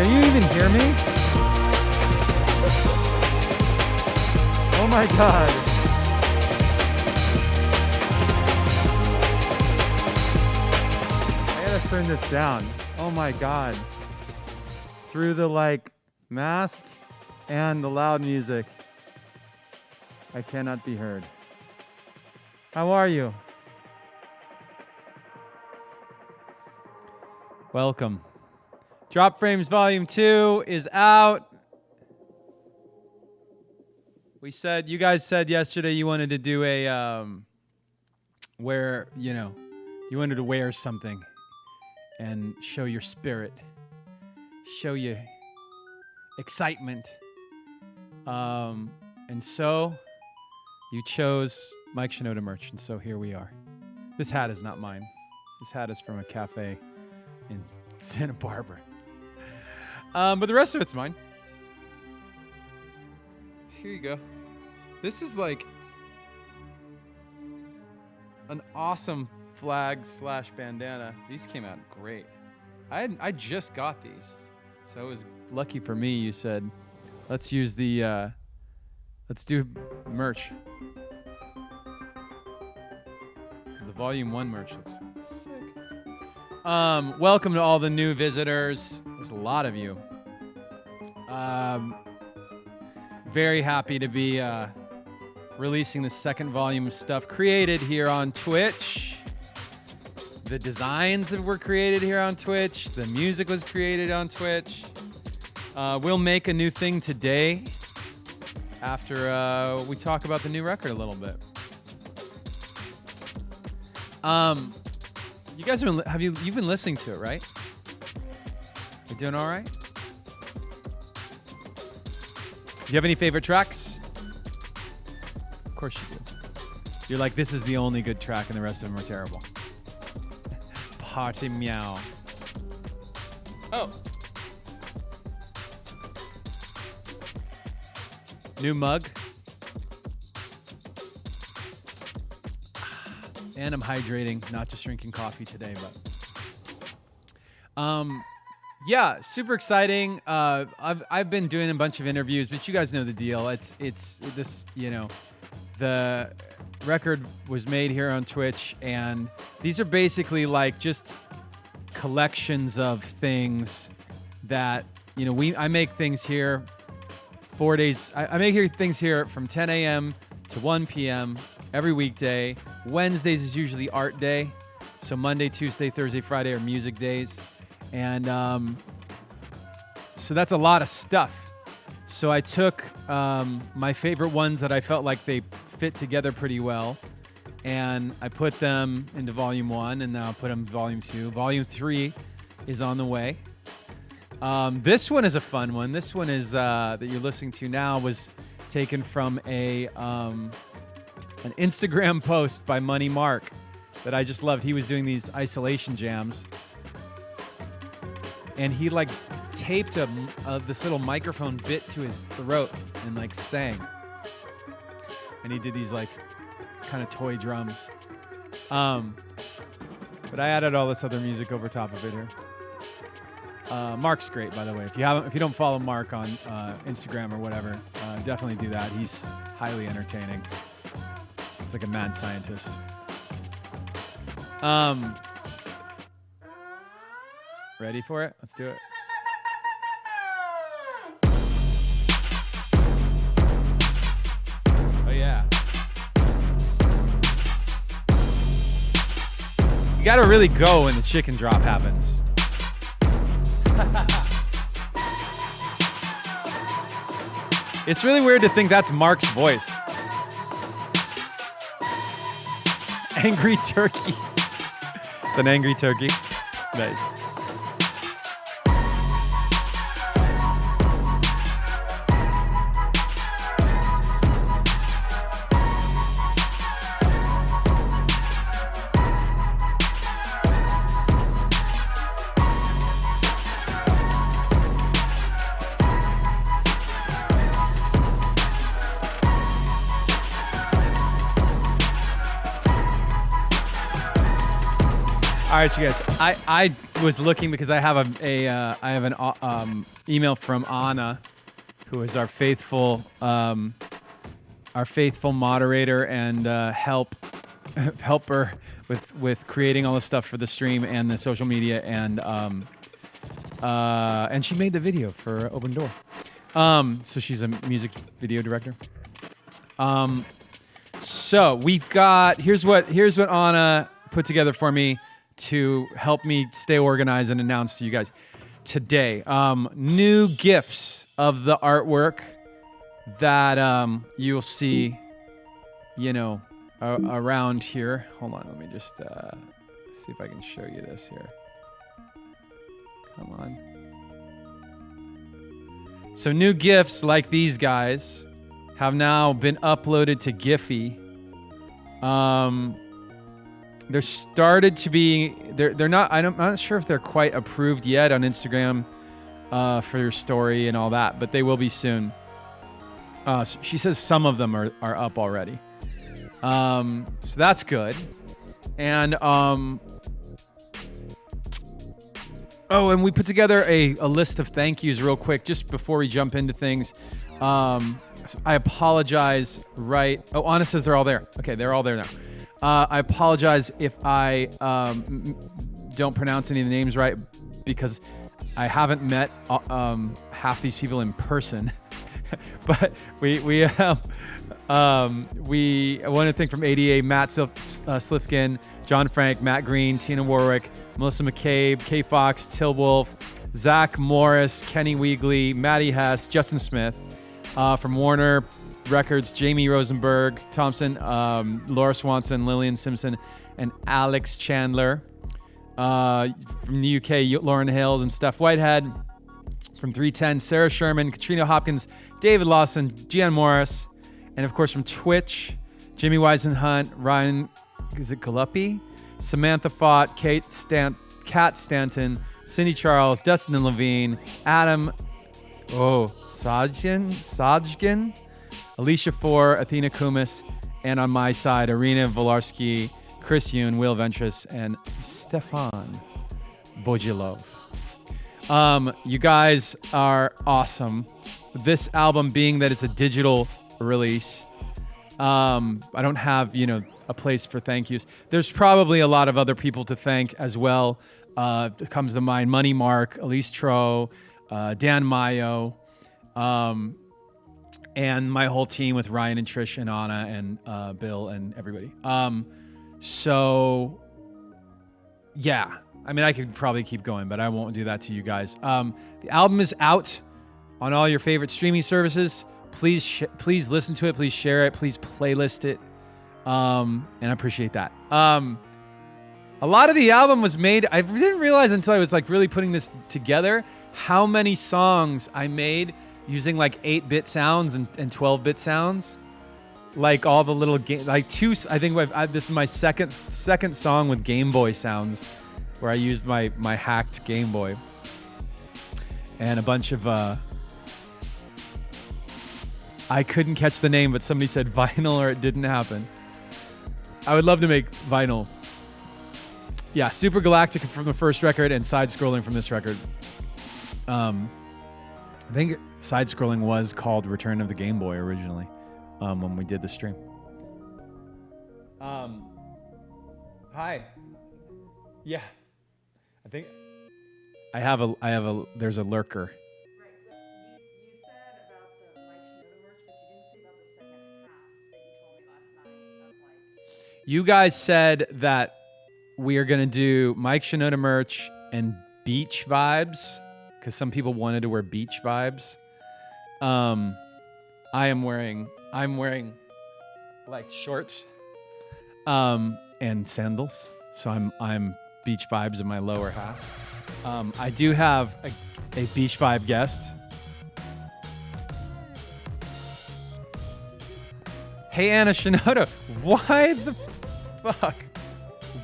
Can you even hear me? Oh my God. I gotta turn this down. Oh my God. Through the mask and the loud music, I cannot be heard. How are you? Welcome. Drop Frames Volume 2 is out. You guys said yesterday you wanted to do a, you wanted to wear something and show your spirit, show you excitement. And so you chose Mike Shinoda merch, and so here we are. This hat is not mine. This hat is from a cafe in Santa Barbara. But the rest of it's mine. Here you go. This is like an awesome flag / bandana. These came out great. I just got these, so it was lucky for me. You said, let's do merch. Because the Volume 1 merch looks sick. Welcome to all the new visitors. There's a lot of you. Very happy to be releasing the second volume of stuff created here on Twitch. The designs were created here on Twitch. The music was created on Twitch. We'll make a new thing today after we talk about the new record a little bit. You guys you've been listening to it, right? You doing all right? Do you have any favorite tracks? Of course you do. You're like, this is the only good track and the rest of them are terrible. Party meow. Oh. New mug. And I'm hydrating, not just drinking coffee today, but yeah, super exciting. I've been doing a bunch of interviews, but you guys know the deal. It's this, the record was made here on Twitch, and these are basically like just collections of things that I make things here 4 days. I make things here from 10 a.m. to 1 p.m. every weekday. Wednesdays is usually art day. So Monday, Tuesday, Thursday, Friday are music days. And so that's a lot of stuff. So I took my favorite ones that I felt like they fit together pretty well, and I put them into Volume 1, and now I'll put them in Volume 2. Volume 3 is on the way. This one is a fun one. This one is that you're listening to now was taken from an Instagram post by Money Mark that I just loved. He was doing these isolation jams, and he taped this little microphone bit to his throat and sang. And he did these kind of toy drums. But I added all this other music over top of it here. Mark's great, by the way. If you don't follow Mark on Instagram or whatever, definitely do that. He's highly entertaining. It's like a mad scientist. Ready for it? Let's do it. Oh yeah. You gotta really go when the chicken drop happens. It's really weird to think that's Mark's voice. Angry turkey. It's an angry turkey. Nice. All right, you guys. I was looking because I have an email from Anna, who is our faithful moderator and helper with creating all the stuff for the stream and the social media, and she made the video for Open Door. So she's a music video director. So we've got here's what Anna put together for me to help me stay organized and announce to you guys today. New gifts of the artwork that you'll see, around here. Hold on, let me just see if I can show you this here. Come on. So new gifts like these guys have now been uploaded to Giphy. There started to be they're not. I'm not sure if they're quite approved yet on Instagram for your story and all that, but they will be soon. She says some of them are up already. So that's good. And and we put together a list of thank yous real quick just before we jump into things. I apologize. Right. Oh, Anna says they're all there. Okay, they're all there now. I apologize if I don't pronounce any of the names right, because I haven't met half these people in person. But we want to thank from ADA, Matt Slifkin, John Frank, Matt Green, Tina Warwick, Melissa McCabe, Kay Fox, Till Wolf, Zach Morris, Kenny Weegley, Maddie Hess, Justin Smith, from Warner Records, Jamie Rosenberg, Thompson, Laura Swanson, Lillian Simpson, and Alex Chandler. From the UK, Lauren Hales and Steph Whitehead. From 310, Sarah Sherman, Katrina Hopkins, David Lawson, Gian Morris. And of course from Twitch, Jimmy Weisenhunt, Ryan, is it Galuppi? Samantha Fott, Kat Stanton, Cindy Charles, Dustin Levine, Adam Sajkin, Alicia Four, Athena Kumis, and on my side, Irina Volarski, Chris Yoon, Will Ventris, and Stefan Bojilov. You guys are awesome. This album, being that it's a digital release, I don't have, a place for thank yous. There's probably a lot of other people to thank as well. It comes to mind Money Mark, Elise Tro, Dan Mayo, and my whole team with Ryan and Trish and Anna and Bill and everybody. So, yeah. I mean, I could probably keep going, but I won't do that to you guys. The album is out on all your favorite streaming services. Please listen to it. Please share it. Please playlist it. And I appreciate that. A lot of the album was made. I didn't realize until I was really putting this together how many songs I made using 8-bit sounds and 12-bit sounds. Like all the little game, two. I think this is my second song with Game Boy sounds, where I used my hacked Game Boy, and a bunch of I couldn't catch the name, but somebody said vinyl or it didn't happen. I would love to make vinyl. Yeah, Super Galactic from the first record and Side Scrolling from this record. I think Side Scrolling was called Return of the Game Boy originally, when we did the stream. Hi. Yeah. I think there's a lurker. Right, but you said about the Mike Shinoda merch, but you didn't say about the second half that you told me last night of You guys said that we are going to do Mike Shinoda merch and beach vibes, because some people wanted to wear beach vibes. I'm wearing shorts and sandals, so I'm beach vibes in my lower half. I do have a beach vibe guest. Hey, Anna Shinoda, why the fuck?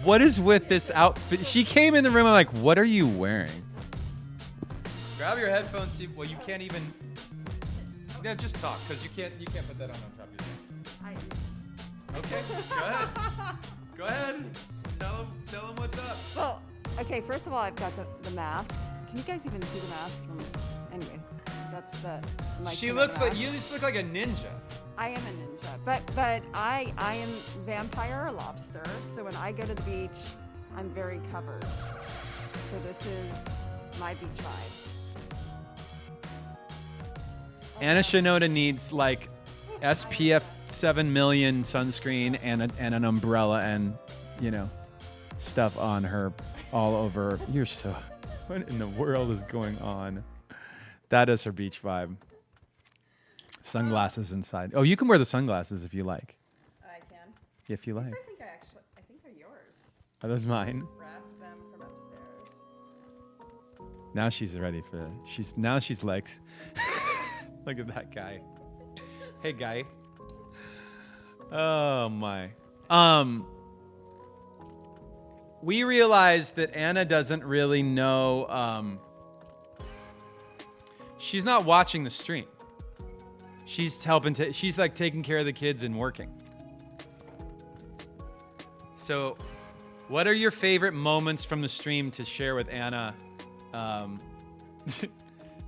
What is with this outfit? She came in the room, I'm like, what are you wearing? Grab your headphones, see. Well, you can't even. Yeah, just talk, because you can't put that on top of your head. Okay, go ahead. Go ahead. Tell him what's up. Well, okay, first of all, I've got the mask. Can you guys even see the mask? Anyway, that's the. She looks like you. Just look like a ninja. I am a ninja, but I am vampire or lobster. So when I go to the beach, I'm very covered. So this is my beach vibes. Anna Shinoda needs like SPF 7 million sunscreen and an umbrella and, you know, stuff on her all over. You're so. What in the world is going on? That is her beach vibe. Sunglasses inside. Oh, you can wear the sunglasses if you like. I can. If you like. I think they're yours. Are those mine? Just grabbed them from upstairs. Now she's ready for. She's like. Look at that guy. Hey, guy. Oh my. We realized that Anna doesn't really know. She's not watching the stream. She's helping. She's like taking care of the kids and working. So, what are your favorite moments from the stream to share with Anna?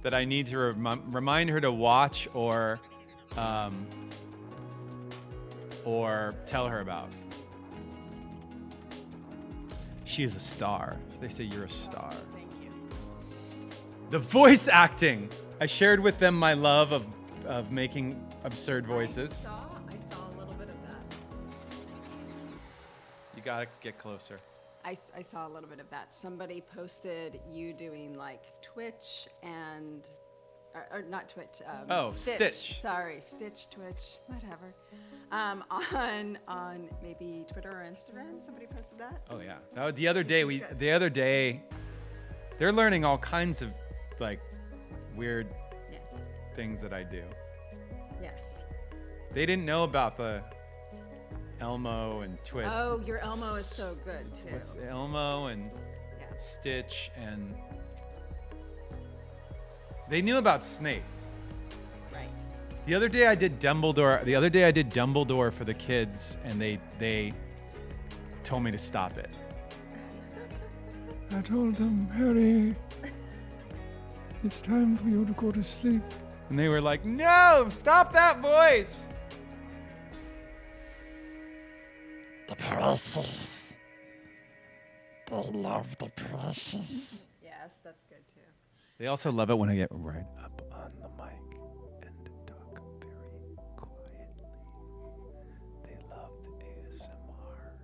That I need to remind her to watch or tell her about. She is a star. They say you're a star. Thank you. The voice acting. I shared with them my love of making absurd voices. I saw a little bit of that. You gotta get closer. I saw a little bit of that. Somebody posted you doing like Twitch and, or not Twitch. Stitch. Sorry, Stitch, Twitch, whatever. On maybe Twitter or Instagram. Somebody posted that. Oh yeah. The other day, they're learning all kinds of like weird things that I do. Yes. They didn't know about the Elmo and Twitch. Oh, your Elmo is so good too. What's Elmo and Yeah. Stitch and they knew about Snape. Right. The other day I did Dumbledore for the kids and they told me to stop it. I told them, Harry, it's time for you to go to sleep. And they were like, no, stop that voice. The precious. They love the precious. Yes, that's good too. They also love it when I get right up on the mic and talk very quietly. They love the ASMR.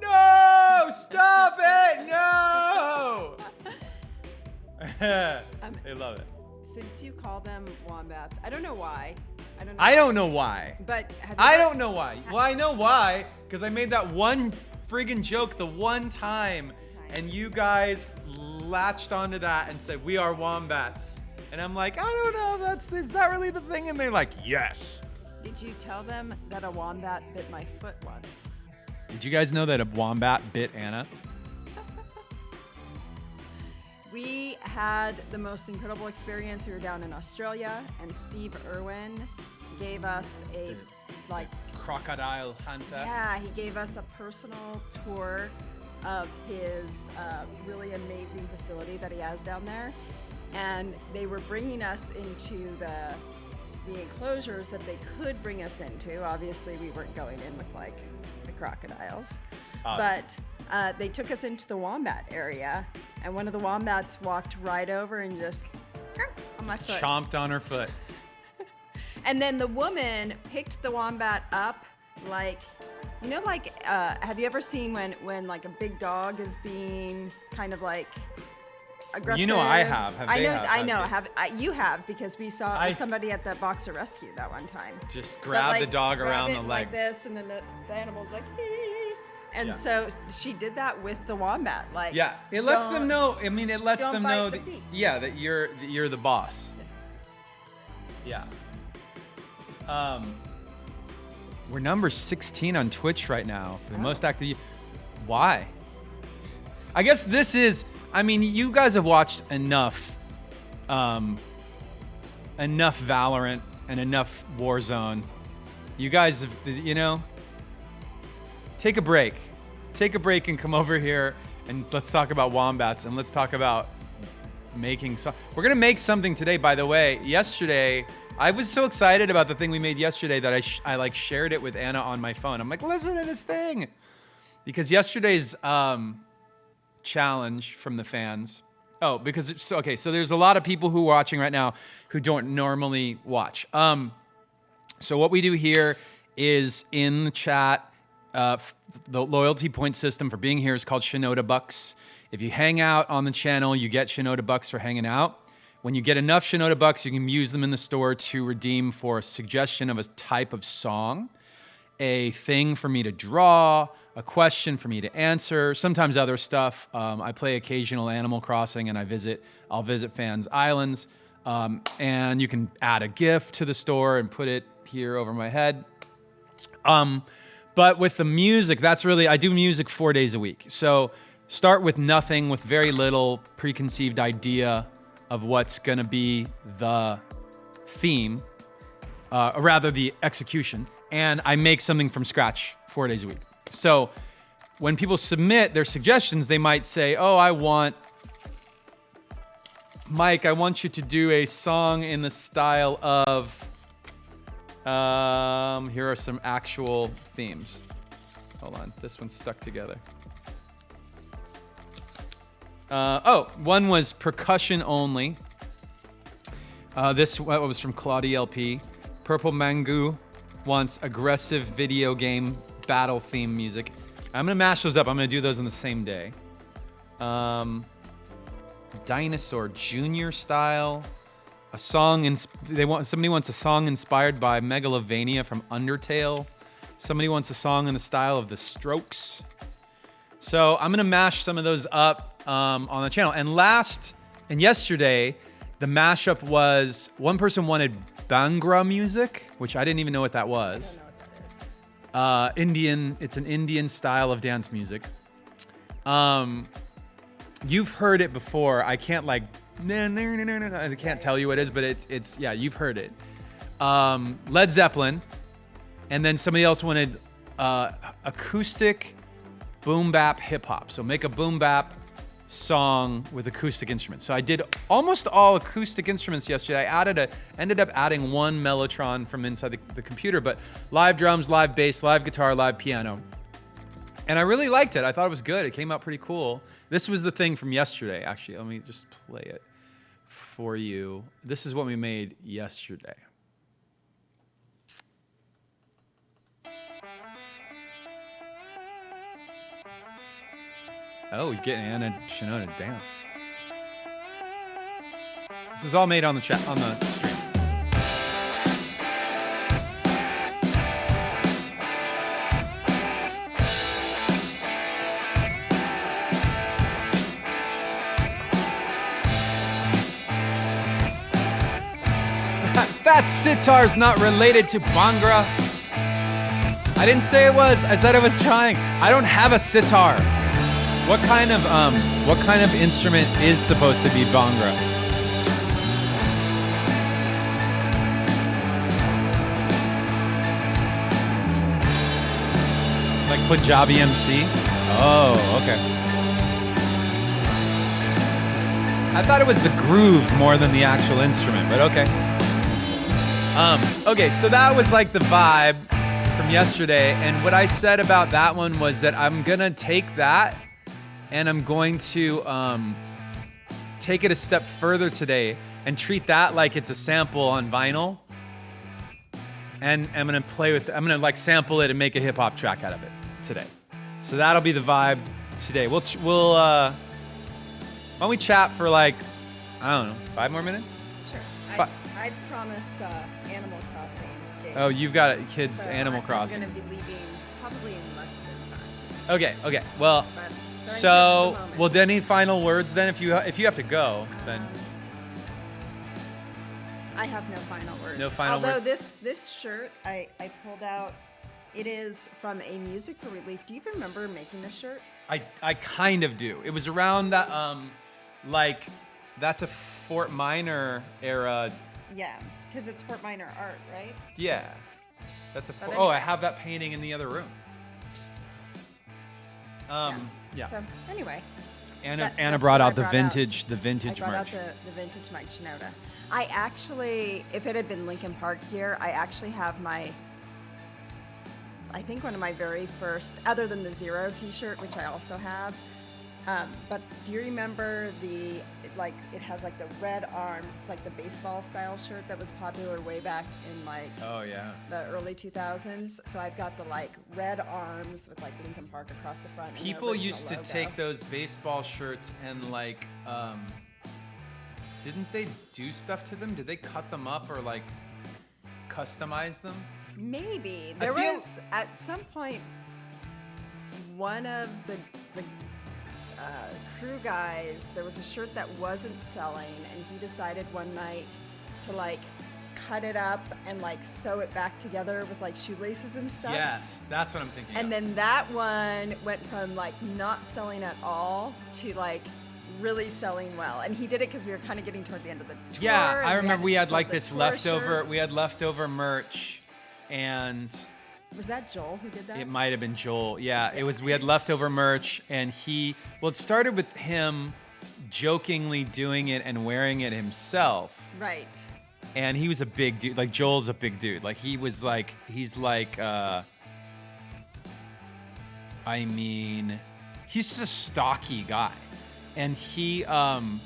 No! Stop it! No! They love it. Since you call them wombats, I don't know why. I don't know why. But have you I ever- don't know why. Well, I know why, because I made that one friggin' joke the one time, and you guys latched onto that and said, we are wombats. And I'm like, I don't know, is that really the thing? And they're like, yes. Did you tell them that a wombat bit my foot once? Did you guys know that a wombat bit Anna? We had the most incredible experience. We were down in Australia, and Steve Irwin gave us a, like, Crocodile hunter. yeah, he gave us a personal tour of his really amazing facility that he has down there. And they were bringing us into the enclosures that they could bring us into. Obviously, we weren't going in with, like, the crocodiles. But they took us into the wombat area, and one of the wombats walked right over and just on my foot. Chomped on her foot. And then the woman picked the wombat up, like, you know, like, have you ever seen when like a big dog is being kind of like aggressive? You know I have. Have I they know. have? I know. Have You have, because we saw somebody at the Boxer Rescue that one time. Just But, grab like, the dog grab around it the like legs. this, and then the animal's like, hee. And Yeah. so she did that with the wombat. Like, Yeah, it lets them know. I mean, it lets don't them bite know the that, feet. yeah, that you're the boss. Yeah. We're number 16 on Twitch right now for the most active. Why? I guess this is. I mean, you guys have watched enough Valorant and enough Warzone. You guys have, take a break. Take a break and come over here and let's talk about wombats and let's talk about making some. We're gonna make something today, by the way. Yesterday, I was so excited about the thing we made yesterday that I like shared it with Anna on my phone. I'm like, listen to this thing, because yesterday's challenge from the fans. Oh, because it's okay. So there's a lot of people who are watching right now who don't normally watch. So what we do here is in the chat. The loyalty point system for being here is called Shinoda Bucks. If you hang out on the channel, you get Shinoda Bucks for hanging out. When you get enough Shinoda Bucks, you can use them in the store to redeem for a suggestion of a type of song, a thing for me to draw, a question for me to answer, sometimes other stuff. I play occasional Animal Crossing and I'll visit fans' islands. And you can add a GIF to the store and put it here over my head. But with the music, I do music 4 days a week. So start with nothing, with very little preconceived idea of what's going to be the theme, or rather the execution. And I make something from scratch 4 days a week. So when people submit their suggestions, they might say, oh, Mike, I want you to do a song in the style of, here are some actual themes. Hold on, this one's stuck together. One was percussion only. This was from Claudia LP. Purple Mango wants aggressive video game battle theme music. I'm gonna mash those up. I'm gonna do those on the same day. Dinosaur Junior style. A song somebody wants a song inspired by Megalovania from Undertale. Somebody wants a song in the style of The Strokes. So I'm gonna mash some of those up on the channel. And yesterday, the mashup was, one person wanted Bhangra music, which I didn't even know what that was. I don't know what that is. Indian. It's an Indian style of dance music. You've heard it before. I can't I can't tell you what it is, but it's yeah, you've heard it. Led Zeppelin, and then somebody else wanted acoustic boom bap hip hop. So make a boom bap song with acoustic instruments. So I did almost all acoustic instruments yesterday. I ended up adding one Mellotron from inside the computer, but live drums, live bass, live guitar, live piano. And I really liked it. I thought it was good. It came out pretty cool. This was the thing from yesterday, actually. Let me just play it for you. This is what we made yesterday. Oh, you're getting Anna Shinoda to dance. This is all made on the stream. That sitar's not related to Bhangra. I didn't say it was. I said I was trying. I don't have a sitar. What kind of instrument is supposed to be Bhangra? Like Punjabi MC? Oh, okay. I thought it was the groove more than the actual instrument, but okay. Okay, so that was like the vibe from yesterday, and what I said about that one was that I'm gonna take that and I'm going to take it a step further today and treat that like it's a sample on vinyl, and I'm gonna like sample it and make a hip hop track out of it today. So that'll be the vibe today. We'll why don't we chat for like, I don't know, 5 more minutes? Sure. I promised Animal Crossing games. Oh, you've got kids So Animal Crossing. I'm going to be leaving probably in less than time. Okay. Well, But so well, any final words then? If you have to go, then I have no final words. No final Although words? this shirt I pulled out, it is from a Music for Relief. Do you remember making this shirt? I kind of do. It was around that like that's a Fort Minor era. Yeah, because it's Fort Minor art, right? Yeah, that's But I have that painting in the other room. Yeah. So anyway, Anna that's brought what out I the brought vintage I vintage brought out merch. the vintage Mike Shinoda. I actually, if it had been Lincoln Park here, I actually have I think one of my very first, other than the Zero T-shirt, which I also have. But do you remember it has like the red arms? It's like the baseball style shirt that was popular way back in like Oh yeah. the early 2000s. So I've got the like red arms with like Lincoln Park across the front. and the People original used to logo. take those baseball shirts and like, didn't they do stuff to them? Did they cut them up or like customize them? Maybe I there feel- was at some point one of the crew guys. There was a shirt that wasn't selling, and he decided one night to like cut it up and like sew it back together with like shoelaces and stuff. Yes, that's what I'm thinking. And of. then that one went from like not selling at all to like really selling well. And he did it because we were kind of getting toward the end of the tour. Yeah, and I remember we had sold like the this tour leftover. shirts. We had leftover merch, and Was that Joel who did that? it might have been Joel. Yeah, it was. We had leftover merch, and it started with him jokingly doing it and wearing it himself. Right. And he was a big dude. Like Joel's a big dude. Like he's like, I mean, he's just a stocky guy. And he was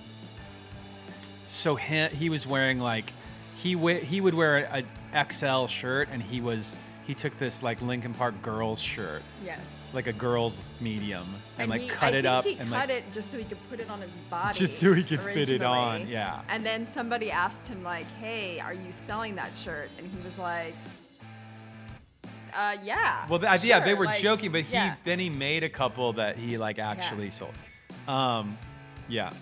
wearing like, he would wear a XL shirt, and he took this like Linkin Park girls shirt, Yes. like a girls medium, and like he, cut it I up think he and cut like, it just so he could put it on his body. just so he could fit it on. originally. Yeah. And then somebody asked him like, "Hey, are you selling that shirt?" And he was like, "Yeah." Well, yeah, they sure." were Like, joking, but yeah, then he made a couple that he like actually sold. Yeah.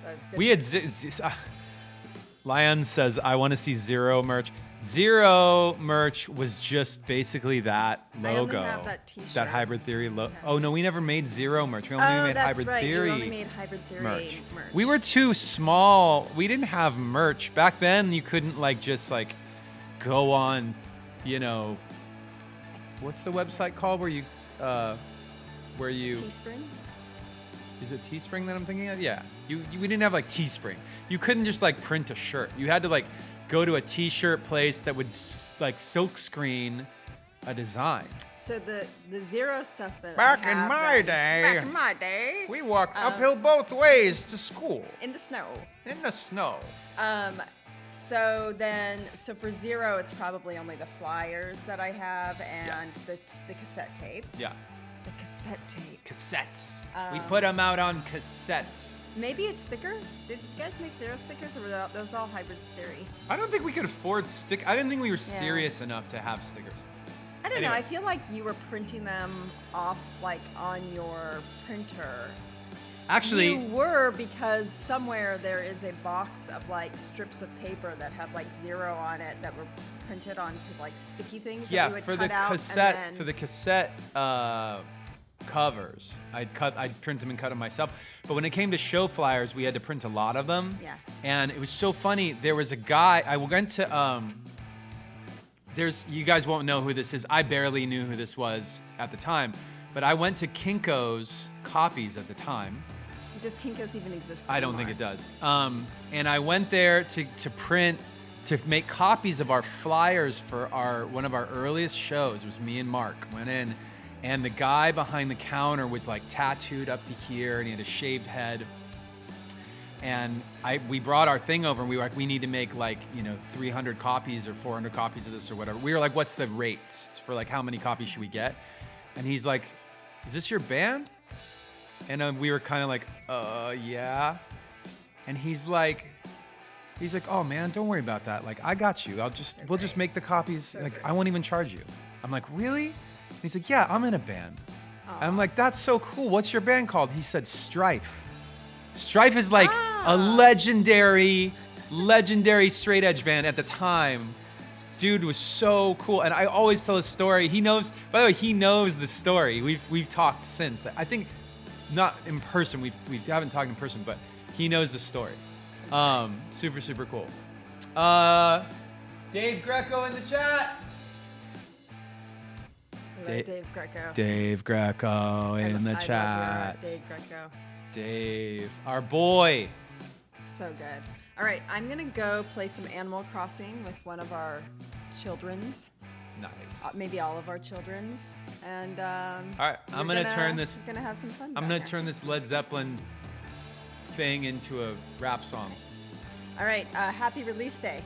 that's good. We had Lion says, "I want to see Zero merch." Zero merch was just basically that I only logo, have that t-shirt. that Hybrid Theory logo. Yeah. Oh no, we never made Zero merch. We only made that's Hybrid right. Theory You only made Hybrid Theory merch. merch. We were too small. We didn't have merch back then. You couldn't like just like go on, what's the website called where you Teespring. is it Teespring that I'm thinking of? Yeah. We didn't have like Teespring. You couldn't just like print a shirt. You had to like go to a t-shirt place that would like silk screen a design. So the Zero stuff that Back I in have my that- day, back in my day, we walked uphill both ways to school in the snow. in the snow. So for Zero, it's probably only the flyers that I have and the cassette tape. Yeah. The cassette tape. Cassettes. We put them out on cassettes. Maybe it's sticker. Did you guys make Zero stickers, or were those all Hybrid Theory? I don't think we could afford I didn't think we were serious enough to have stickers. I don't know. Anyway. I feel like you were printing them off like on your printer. Actually, You were, because somewhere there is a box of like strips of paper that have like Zero on it that were printed onto like sticky things. yeah, that we would for cut the out cassette and then, for the cassette covers, I'd print them and cut them myself. But when it came to show flyers, we had to print a lot of them. Yeah. And it was so funny. There was a guy. I went to. You guys won't know who this is. I barely knew who this was at the time, but I went to Kinko's Copies at the time. Does Kinko's even exist I don't anymore? think it does. And I went there to make copies of our flyers for one of our earliest shows. It was me and Mark went in, and the guy behind the counter was like tattooed up to here, and he had a shaved head. And we brought our thing over, and we were like, we need to make like 300 copies or 400 copies of this or whatever. We were like, what's the rate for like how many copies should we get? And he's like, is this your band? And we were kind of like, yeah. And he's like, oh man, don't worry about that. Like, I got you. We'll just make the copies. Like, I won't even charge you. I'm like, really? And he's like, yeah, I'm in a band. And I'm like, that's so cool. What's your band called? He said, Strife. Strife is like a legendary straight edge band at the time. Dude was so cool. And I always tell a story. He knows, by the way, he knows the story. We've talked since. I think not in person. We haven't talked in person, but he knows the story. Super, super cool. Dave Greco in the chat. Dave Greco. Dave Greco in the chat. Love your Dave Greco. Dave, our boy. So good. All right, I'm going to go play some Animal Crossing with one of our children's. Nice. Maybe all of our children's. And all right, I'm going to turn this. We're going to have some fun. I'm going to turn this Led Zeppelin thing into a rap song. All right, happy release day.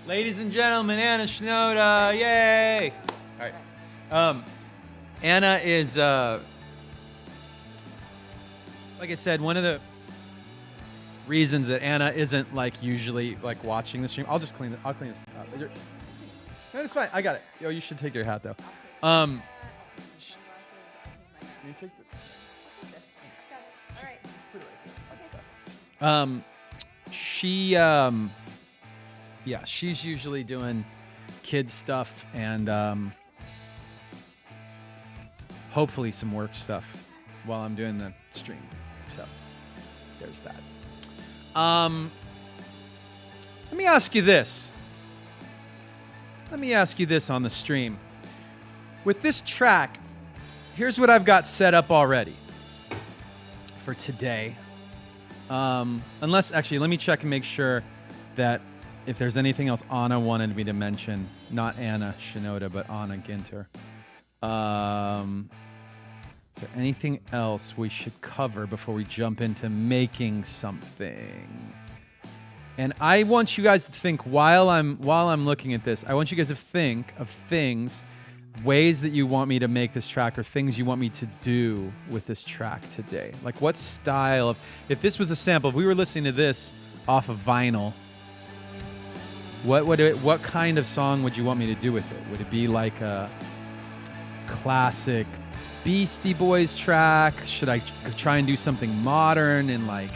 Ladies and gentlemen, Anna Shinoda, yay! All right. Anna is, like I said, one of the reasons that Anna isn't like usually like watching the stream. I'll clean this up. No, it's fine. I got it. Yo, you should take your hat though. Can you take this? All right. She's usually doing kid stuff and hopefully some work stuff while I'm doing the stream. So there's that. Let me ask you this. Let me ask you this on the stream. With this track, here's what I've got set up already for today. Unless, actually, let me check and make sure that if there's anything else Anna wanted me to mention, not Anna Shinoda, but Anna Ginter. Is there anything else we should cover before we jump into making something? And I want you guys to think while I'm looking at this, I want you guys to think of things, ways that you want me to make this track or things you want me to do with this track today. Like what style of, if this was a sample, if we were listening to this off of vinyl, what kind of song would you want me to do with it? Would it be like a classic Beastie Boys track? Should I try and do something modern and like,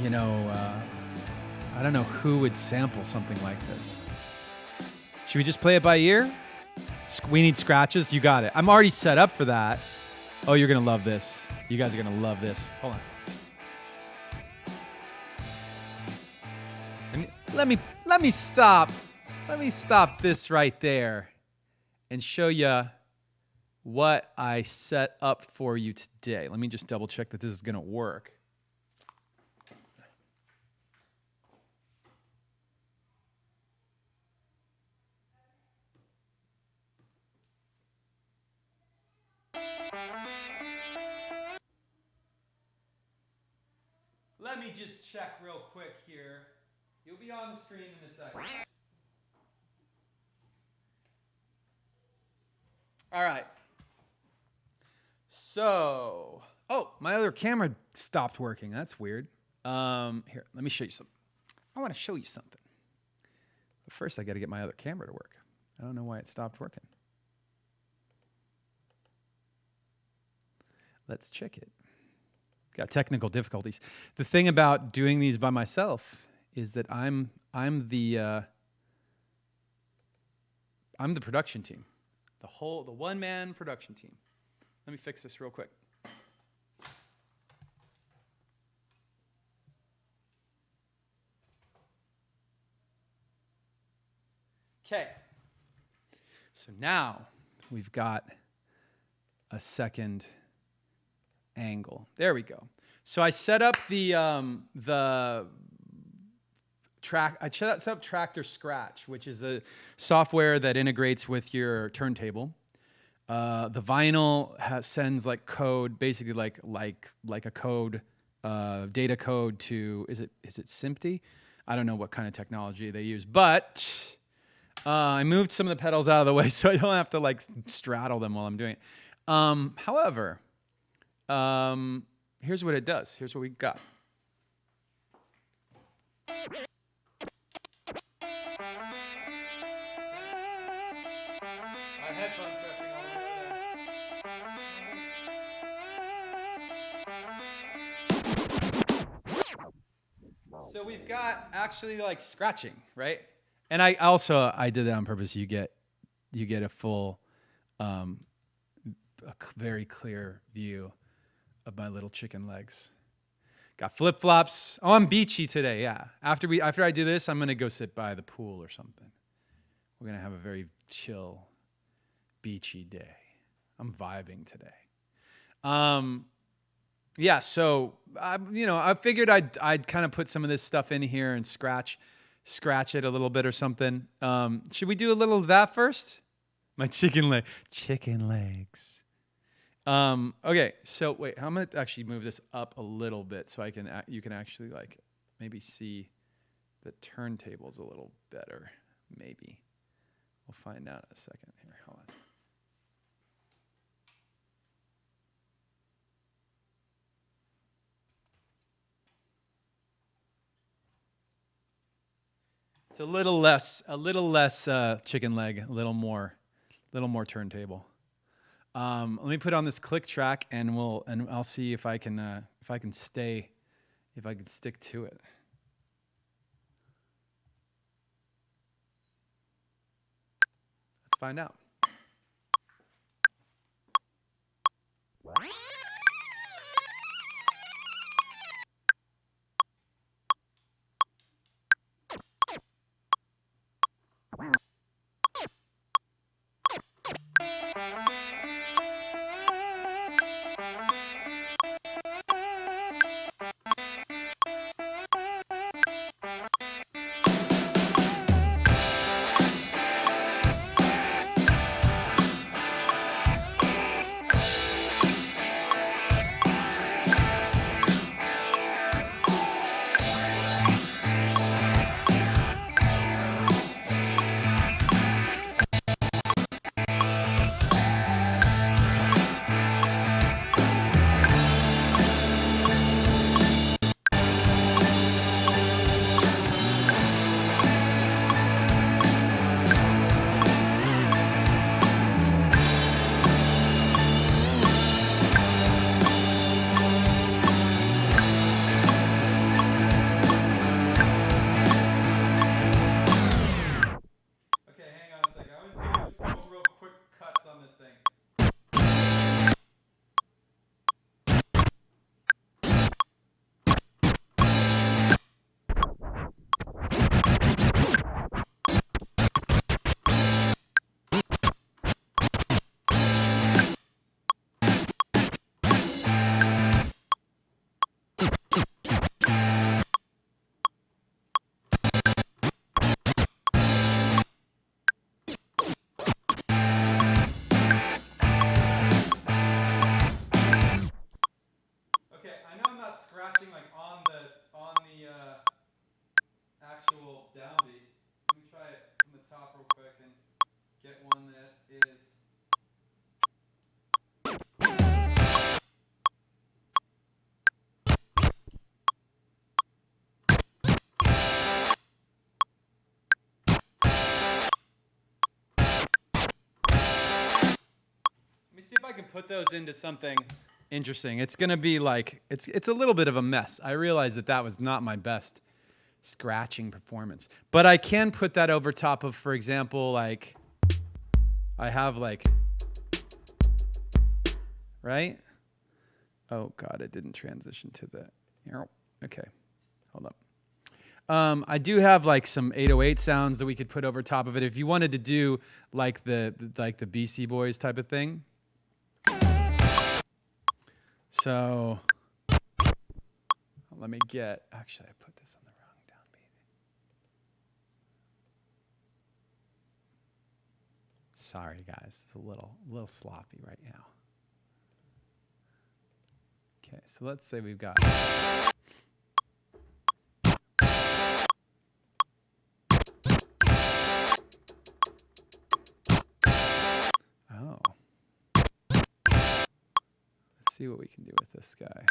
I don't know who would sample something like this. Should we just play it by ear? We need scratches? You got it. I'm already set up for that. Oh, you're going to love this. You guys are going to love this. Hold on. Let me stop. Let me stop this right there and show you what I set up for you today. Let me just double check that this is going to work. Let me just check real quick here. You'll be on the stream in a second. All right. So, my other camera stopped working. That's weird. Here, let me show you something. I want to show you something. But first, I got to get my other camera to work. I don't know why it stopped working. Let's check it. Got technical difficulties. The thing about doing these by myself is that I'm the production team. The one-man production team. Let me fix this real quick. Okay. So now we've got a second angle. There we go. So I set up the track. I set up Tractor Scratch, which is a software that integrates with your turntable. The vinyl sends like code, basically like a code, data code to is it SMPTE? I don't know what kind of technology they use, but I moved some of the pedals out of the way so I don't have to like straddle them while I'm doing it. However, here's what it does. Here's what we got. My headphones stretching all the way there. So we've got actually like scratching, right? And I did that on purpose. You get a full, a very clear view of my little chicken legs. Got flip-flops. Oh, I'm beachy today, yeah. After I do this, I'm gonna go sit by the pool or something. We're going to have a very chill, beachy day. I'm vibing today. Yeah, so I figured I'd kind of put some of this stuff in here and scratch it a little bit or something. Should we do a little of that first? My chicken legs. Okay, so wait, I'm gonna actually move this up a little bit so you can actually like maybe see the turntables a little better. Maybe we'll find out in a second. Here, hold on. It's a little less chicken leg, a little more turntable. Let me put on this click track, and I'll see if I can stick to it. Let's find out. Actual downbeat. Let me try it from the top real quick and get one that is. Let me see if I can put those into something interesting. It's gonna be like it's a little bit of a mess. I realize that was not my best scratching performance, but I can put that over top of, for example, like I have like, right? Oh God, it didn't transition to the, okay, hold up. I do have like some 808 sounds that we could put over top of it if you wanted to do like the BC Boys type of thing. So let me get, actually I put this on the wrong downbeat. Sorry guys, it's a little sloppy right now. Okay, so let's say we've got. Oh. Let's see what we can do with this guy.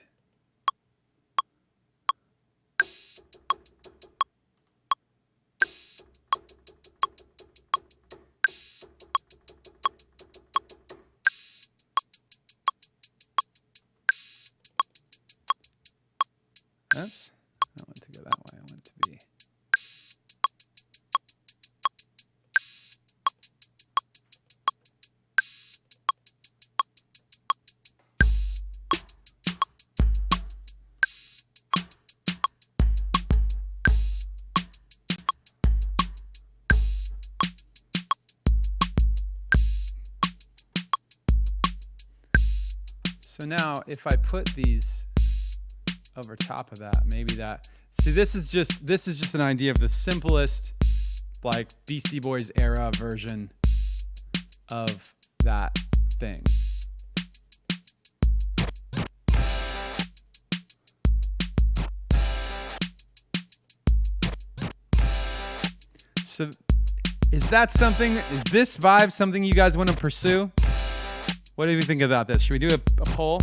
Oops, I don't want to go that way. I want it to be. So now if I put these over top of that, maybe that, see, this is just an idea of the simplest, like, Beastie Boys era version of that thing. So is this vibe something you guys want to pursue? What do you think about this? Should we do a poll?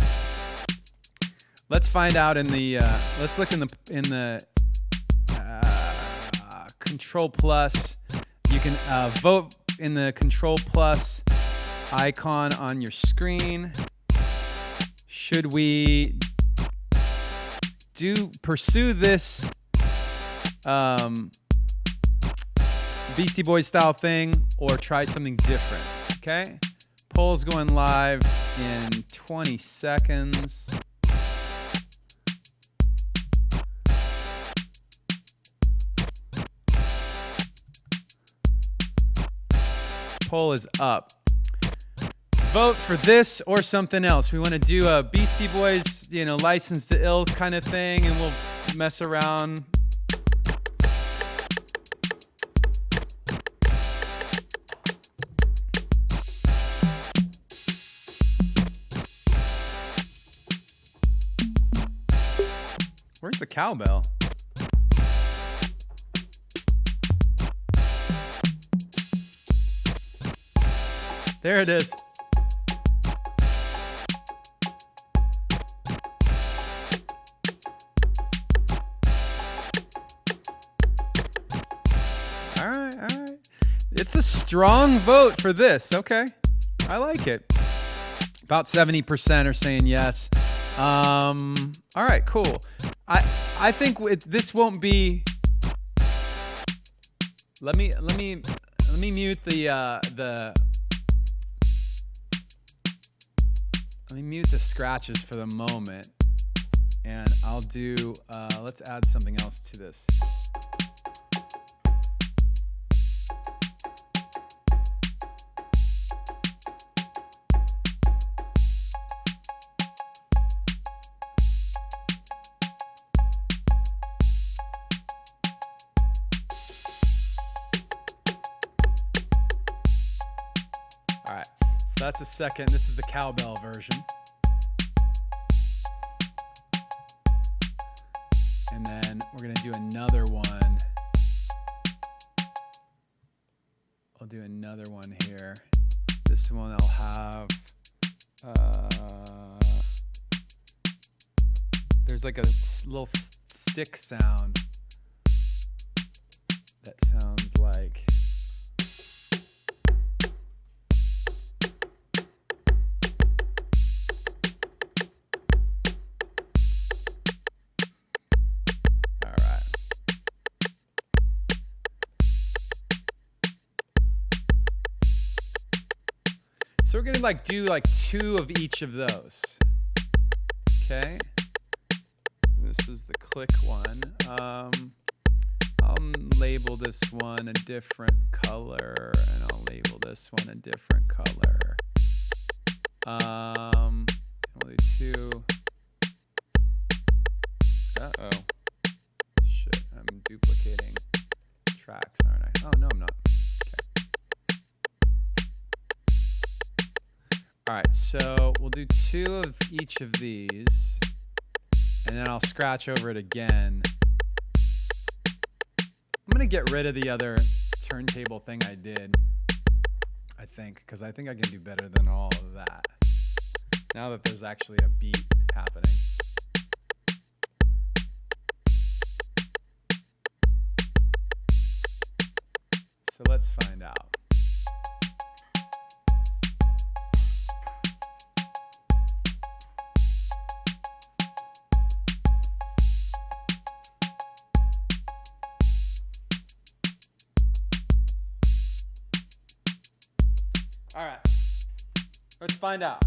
Let's find out in the, let's look in the Control Plus. You can vote in the Control Plus icon on your screen. Should we pursue this Beastie Boys style thing or try something different? Okay? Poll's going live in 20 seconds. Poll is up. Vote for this or something else. We want to do a Beastie Boys, License to Ill kind of thing, and we'll mess around. Where's the cowbell? There it is. All right. It's a strong vote for this. Okay. I like it. About 70% are saying yes. All right, cool. I think this won't be. Let me mute let me mute the scratches for the moment, and I'll do. Let's add something else to this. That's a second. This is the cowbell version. And then we're going to do another one. I'll do another one here. This one I'll have. There's like a little stick sound that sounds like. So we're gonna do two of each of those. Okay. This is the click one. I'll label this one a different color, and I'll label this one a different color. We'll do two. Uh-oh. Shit, I'm duplicating tracks, aren't I? Oh, no, I'm not. All right, so we'll do two of each of these, and then I'll scratch over it again. I'm gonna get rid of the other turntable thing I did, I think, because I think I can do better than all of that, now that there's actually a beat happening. So let's find out. All right, let's find out.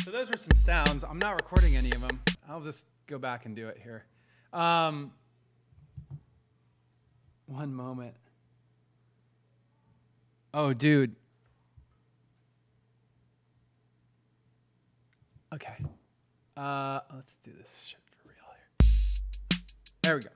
So those were some sounds. I'm not recording any of them. I'll just go back and do it here. One moment. Oh, dude. Okay. Let's do this shit for real here. There we go.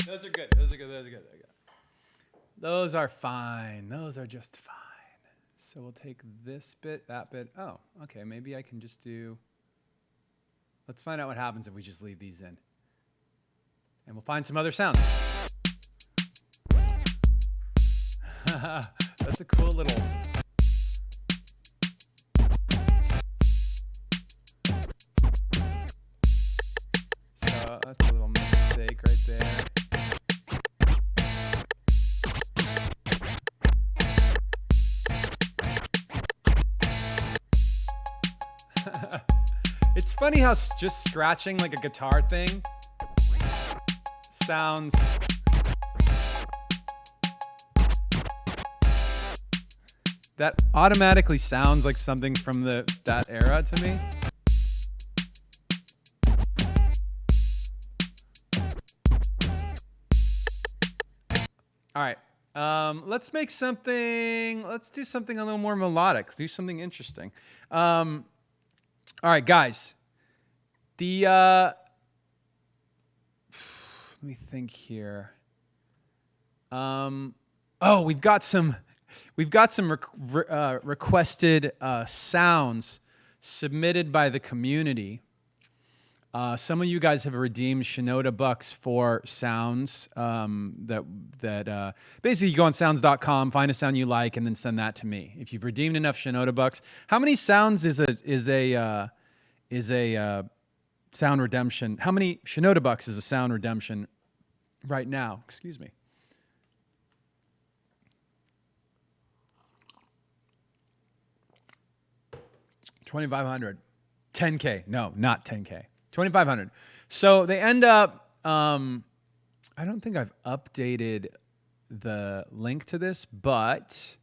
Those are good. Those are good. Those are good. Those are fine. Those are just fine. So we'll take this bit, that bit. Oh, okay. Maybe I can just do. Let's find out what happens if we just leave these in. And we'll find some other sounds. That's a cool little. So that's a little mistake right there. It's funny how just scratching like a guitar thing sounds that automatically sounds like something from that era to me. All right. Let's make something. Let's do something a little more melodic. Do something interesting. All right, guys. Let me think here. Oh, we've got some requested sounds submitted by the community. Some of you guys have redeemed Shinoda bucks for sounds that basically you go on sounds.com, find a sound you like, and then send that to me. If you've redeemed enough Shinoda bucks, how many sounds is a sound redemption? How many Shinoda bucks is a sound redemption right now? Excuse me. $2,500. 10K. No, not 10K. 2,500. So they end up, I don't think I've updated the link to this, but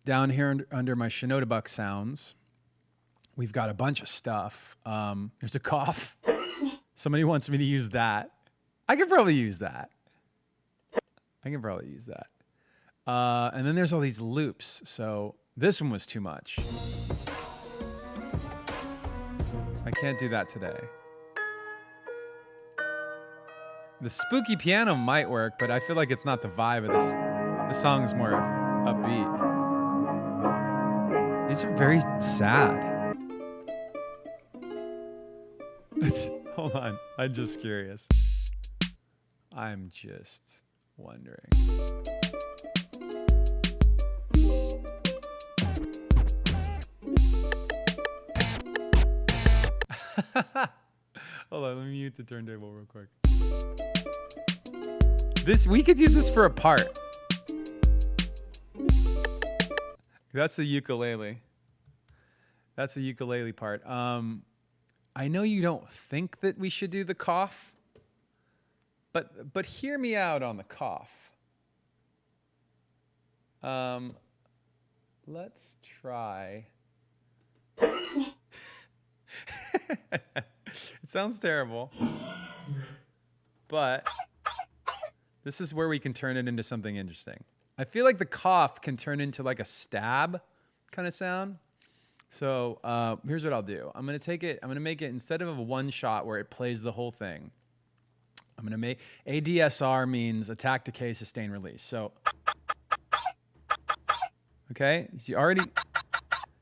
down here under my Shinoda Buck sounds, we've got a bunch of stuff. There's a cough. Somebody wants me to use that. I could probably use that. And then there's all these loops. So this one was too much. I can't do that today. The spooky piano might work, but I feel like it's not the vibe of this. The song's more upbeat. These are very sad. Hold on. I'm just curious. I'm just wondering. Hold on, let me mute the turntable real quick. We could use this for a part. That's a ukulele. That's a ukulele part. I know you don't think that we should do the cough, but hear me out on the cough. Let's try. It sounds terrible, but this is where we can turn it into something interesting. I feel like the cough can turn into like a stab kind of sound. So here's what I'll do. I'm going to make it instead of a one shot where it plays the whole thing. I'm going to make ADSR means attack, decay, sustain, release. So Okay, so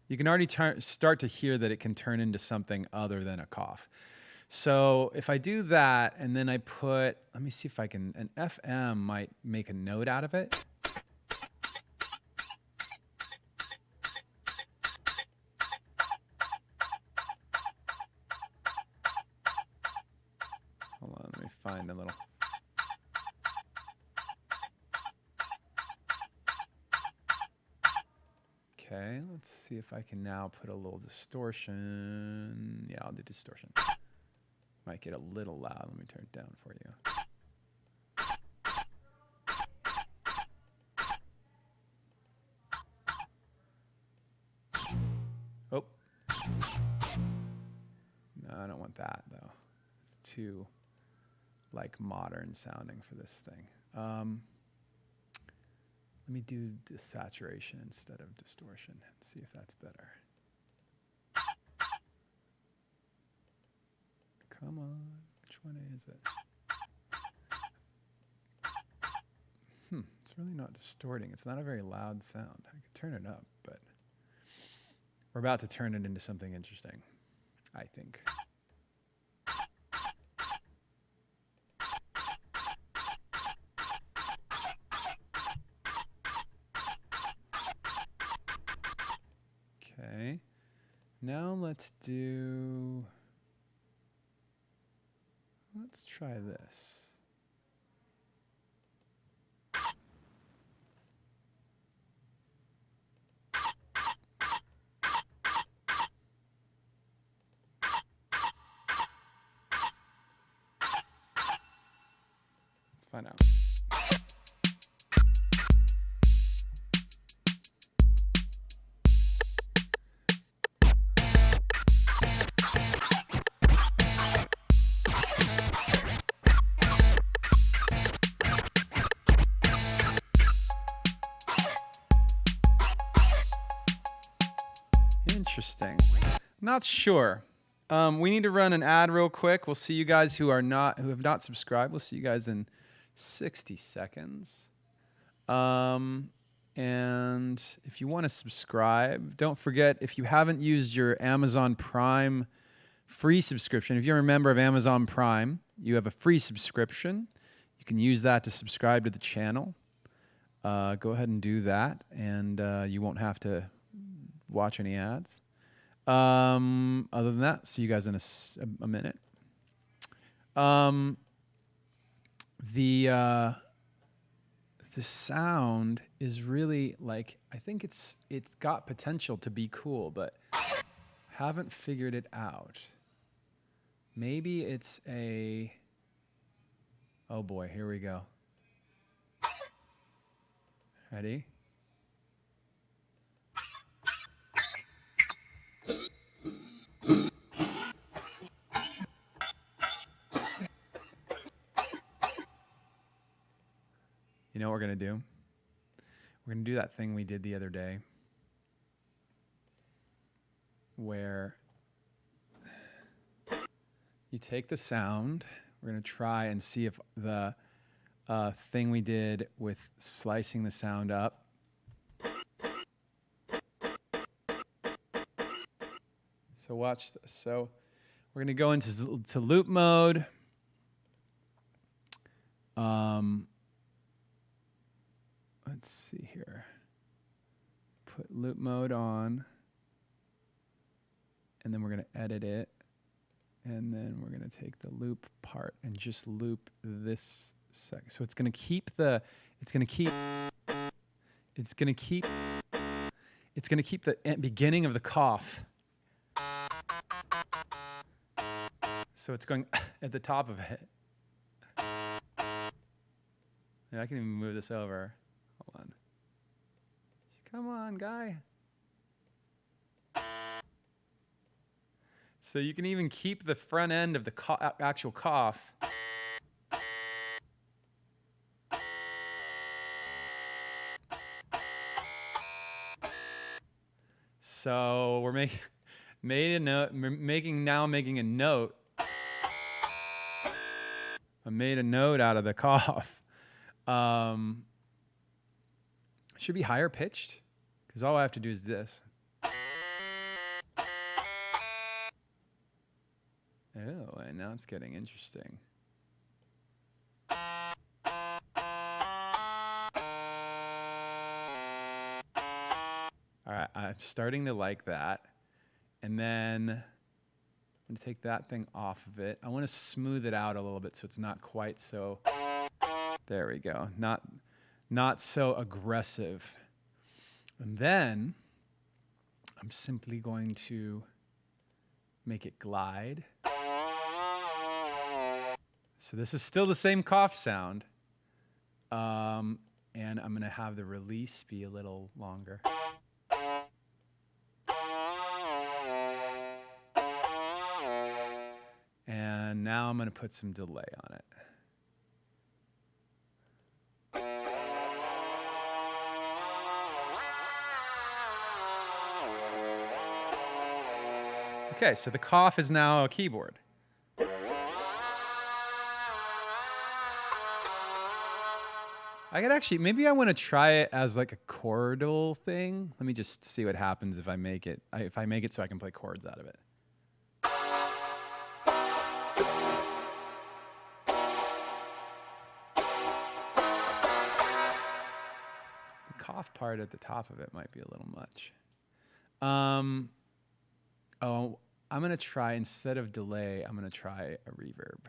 you can already start to hear that it can turn into something other than a cough. So if I do that and then I put, let me see if I can, an FM might make a note out of it. Hold on, let me find a little. Okay, let's see if I can now put a little distortion. Yeah, I'll do distortion. Might get a little loud. Let me turn it down for you. Oh. No, I don't want that, though. It's too, like, modern sounding for this thing. Let me do the saturation instead of distortion and see if that's better. Come on, which one is it? It's really not distorting. It's not a very loud sound. I could turn it up, but we're about to turn it into something interesting, I think. Okay, now let's try this. Let's find out. Interesting. Not sure. We need to run an ad real quick. We'll see you guys who have not subscribed. We'll see you guys in 60 seconds. And if you want to subscribe, don't forget, if you haven't used your Amazon Prime free subscription, if you're a member of Amazon Prime, you have a free subscription. You can use that to subscribe to the channel. Go ahead and do that, and you won't have to watch any ads. Other than that, see you guys in a minute. The sound is really, like, I think it's got potential to be cool, but haven't figured it out. Maybe it's a, oh boy, here we go. Ready? You know what we're going to do? We're going to do that thing we did the other day where you take the sound. We're going to try and see if the thing we did with slicing the sound up. So watch this. So we're going to go into loop mode. Let's see here. Put loop mode on. And then we're going to edit it. And then we're going to take the loop part and just loop this second. So it's going to keep the beginning of the cough. So it's going at the top of it. And I can even move this over. Hold on. Come on, guy. So you can even keep the front end of the actual cough. So we're making a note. I made a note out of the cough. Should be higher pitched Because all I have to do is this. Oh, and now it's getting interesting. All right, I'm starting to like that. And then I'm going to take that thing off of it. I want to smooth it out a little bit so it's not quite so... There we go. Not so aggressive. And then I'm simply going to make it glide. So this is still the same cough sound. And I'm going to have the release be a little longer. And now I'm going to put some delay on it. Okay, so the cough is now a keyboard. I could actually, maybe I want to try it as like a chordal thing. Let me just see what happens if I make it. If I make it so I can play chords out of it. The cough part at the top of it might be a little much. Oh, I'm going to try, instead of delay, I'm going to try a reverb.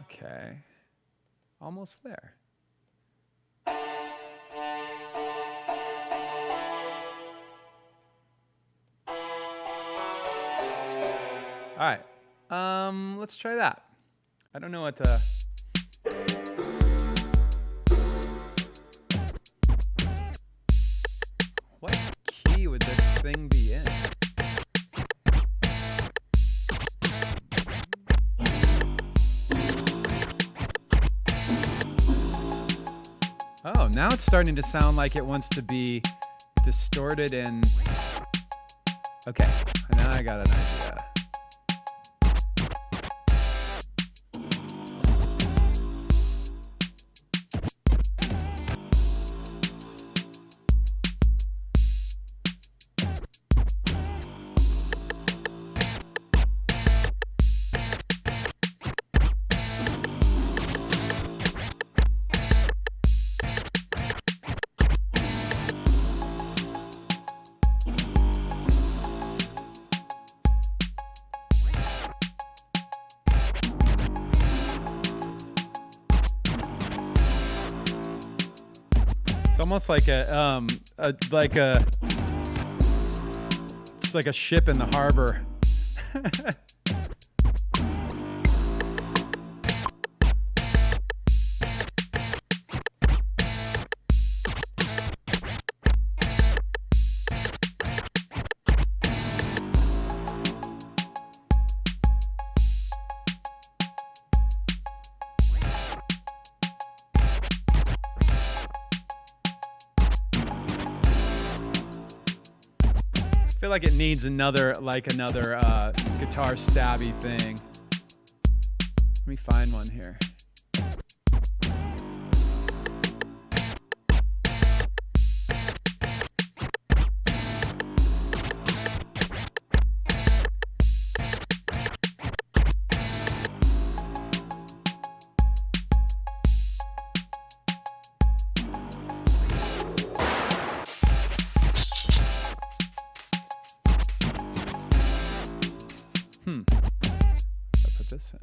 Okay, almost there. All right. Let's try that. I don't know what what key would this thing be in? Oh, now it's starting to sound like it wants to be distorted and... Okay, now I got an idea. It's almost like it's like a ship in the harbor. I feel like it needs another guitar stabby thing. Let me find one here. I'll put this in.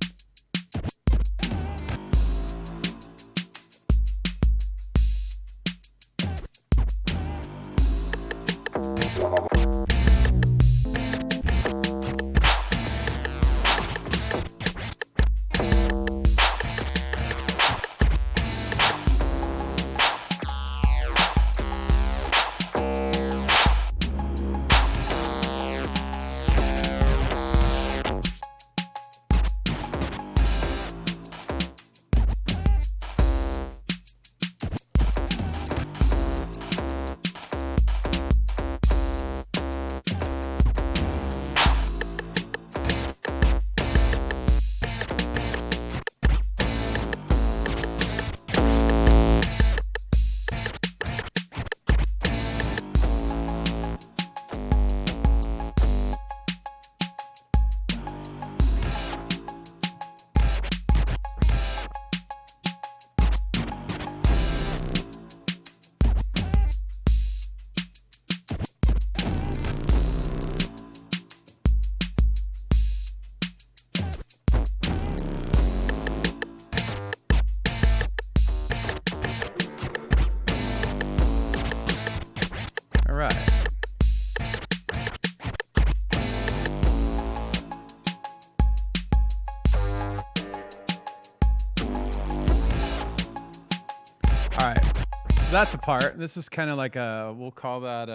That's a part. This is kind of like a, we'll call that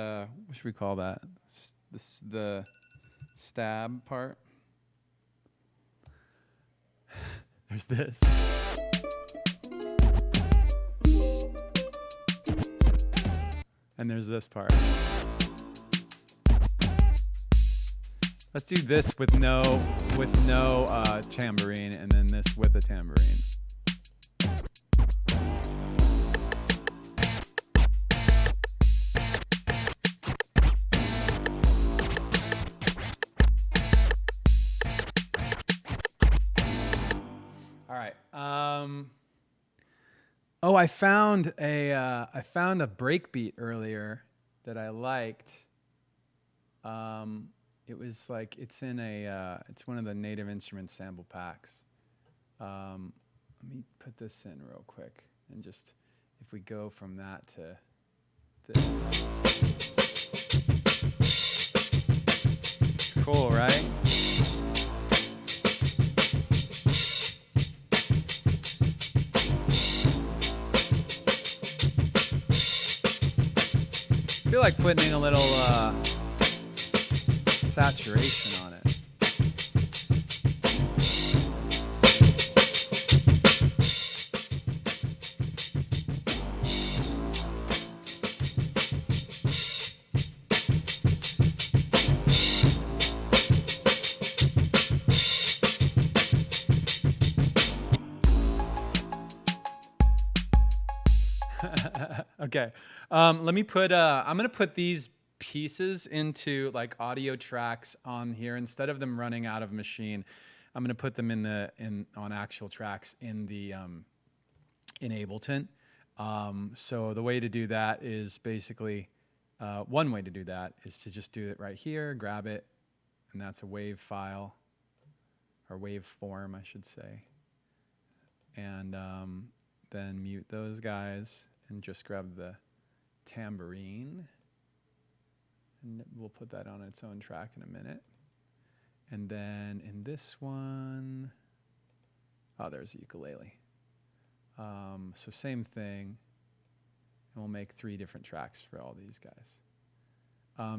what should we call that? This the stab part. There's this. And there's this part. Let's do this with no tambourine, and then this with a tambourine. All right. Oh, I found a break beat earlier that I liked. It was like it's in it's one of the Native Instruments sample packs. Let me put this in real quick, and just if we go from that to this, it's cool, right? I feel like putting a little saturation on it. Okay. Let me put, I'm going to put these pieces into like audio tracks on here. Instead of them running out of machine, I'm going to put them on actual tracks in the, in Ableton. So the way to do that is basically, one way to do that is to just do it right here, grab it, and that's a wave file, or wave form, I should say. And then mute those guys and just grab the tambourine. And we'll put that on its own track in a minute. And then in this one, oh, there's a ukulele. So same thing, and we'll make 3 different tracks for all these guys.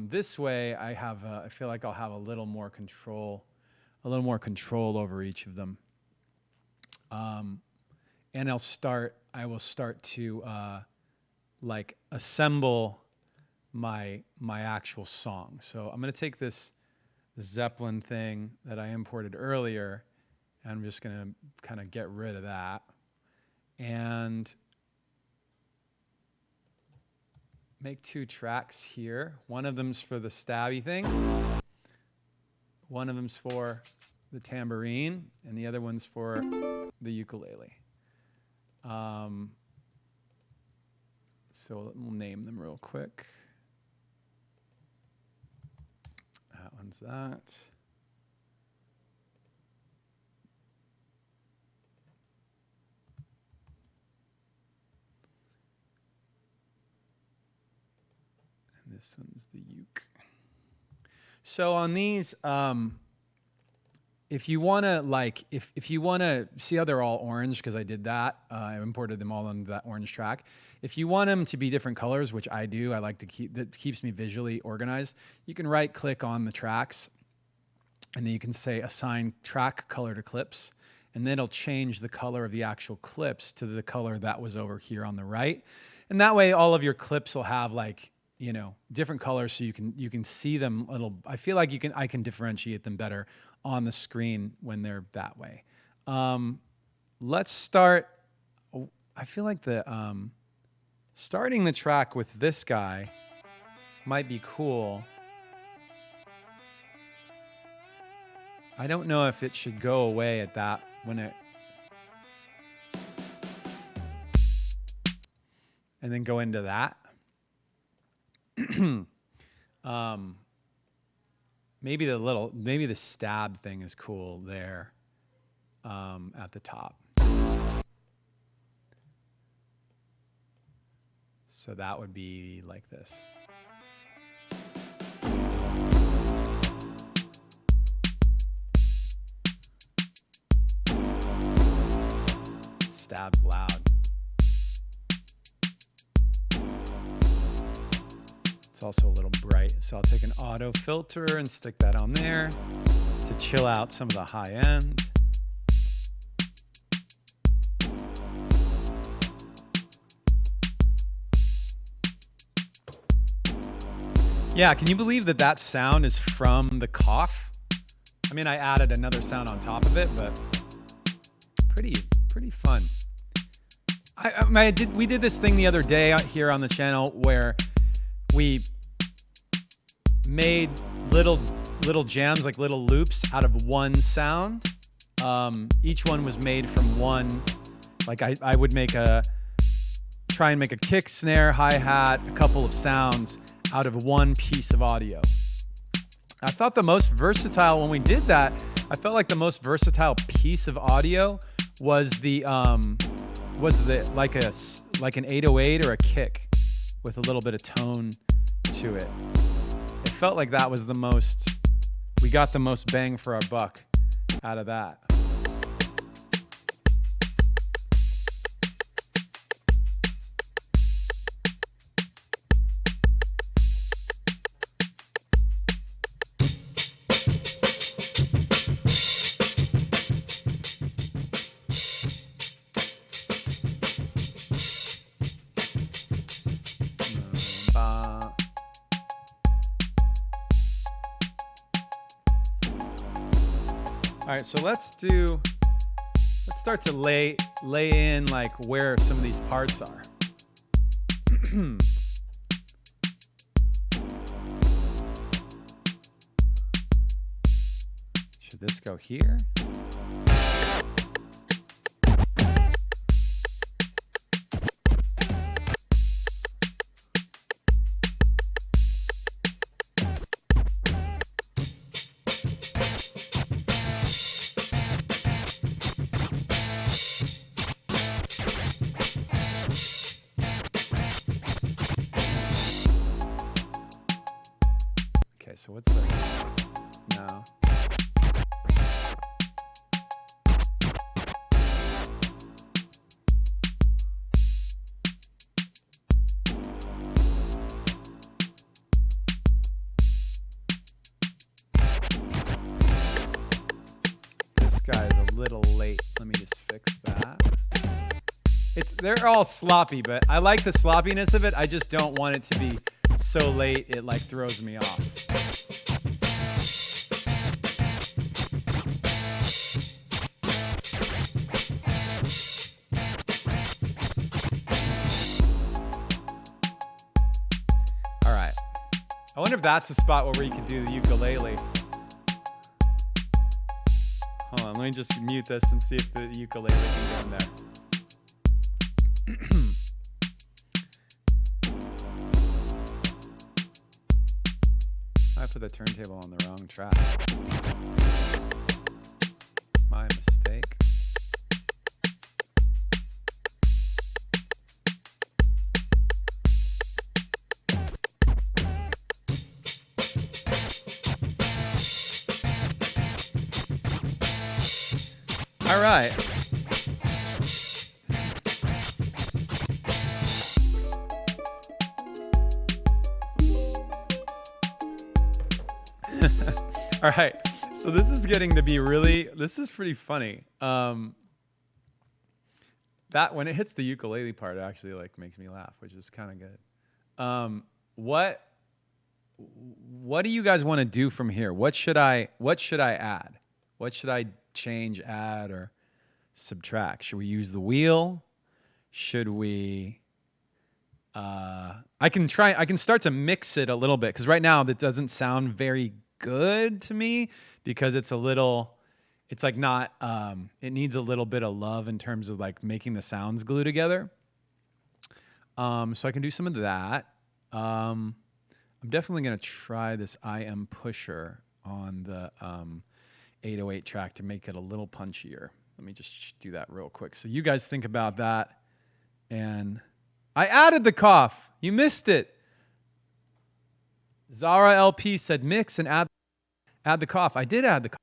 This way, I feel like I'll have a little more control over each of them. And I will start to like assemble my actual song. So I'm going to take this Zeppelin thing that I imported earlier, and I'm just going to kind of get rid of that. And make 2 tracks here. One of them's for the stabby thing. One of them's for the tambourine, and the other one's for the ukulele. So we'll name them real quick. That one's that. And this one's the uke. So on these, if you want to if you want to see how they're all orange, because I did that, I imported them all onto that orange track. If you want them to be different colors, which I do, I like to that keeps me visually organized. You can right click on the tracks, and then you can say assign track color to clips, and then it'll change the color of the actual clips to the color that was over here on the right. And that way all of your clips will have like, you know, different colors, so you can see them a little. I feel like I can differentiate them better on the screen when they're that way. Let's start. I feel like starting the track with this guy might be cool. I don't know if it should go away at that when it, and then go into that. Maybe the stab thing is cool there at the top. So that would be like this. Stab's loud. It's also a little bright. So I'll take an auto filter and stick that on there to chill out some of the high end. Yeah, can you believe that that sound is from the cough? I mean, I added another sound on top of it, but pretty fun. We did this thing the other day here on the channel where we made little jams, like little loops out of one sound. Each one was made from one, like I would try and make a kick, snare, hi-hat, a couple of sounds out of one piece of audio. I thought the most versatile, when we did that, I felt like the most versatile piece of audio was like an 808 or a kick with a little bit of tone to it. It felt like that was we got the most bang for our buck out of that. All right, so let's start to lay in like where some of these parts are. Should this go here? So what's the no? This guy is a little late. Let me just fix that. They're all sloppy, but I like the sloppiness of it. I just don't want it to be so late it like throws me off. All right. I wonder if that's a spot where we could do the ukulele. Hold on, let me just mute this and see if the ukulele can go in there. I put the turntable on the wrong track. My mistake. All right. All right, so this is getting to be this is pretty funny. That when it hits the ukulele part, it actually like makes me laugh, which is kind of good. What do you guys want to do from here? What should I add? What should I change, add, or subtract? Should we use the wheel? Should we? I can start to mix it a little bit because right now that doesn't sound very good to me because it's like not, it needs a little bit of love in terms of like making the sounds glue together. So I can do some of that. I'm definitely going to try this iann pusher on the 808 track to make it a little punchier. Let me just do that real quick. So you guys think about that. And I added the cough. You missed it. Zara LP said mix and add the cough. I did add the cough.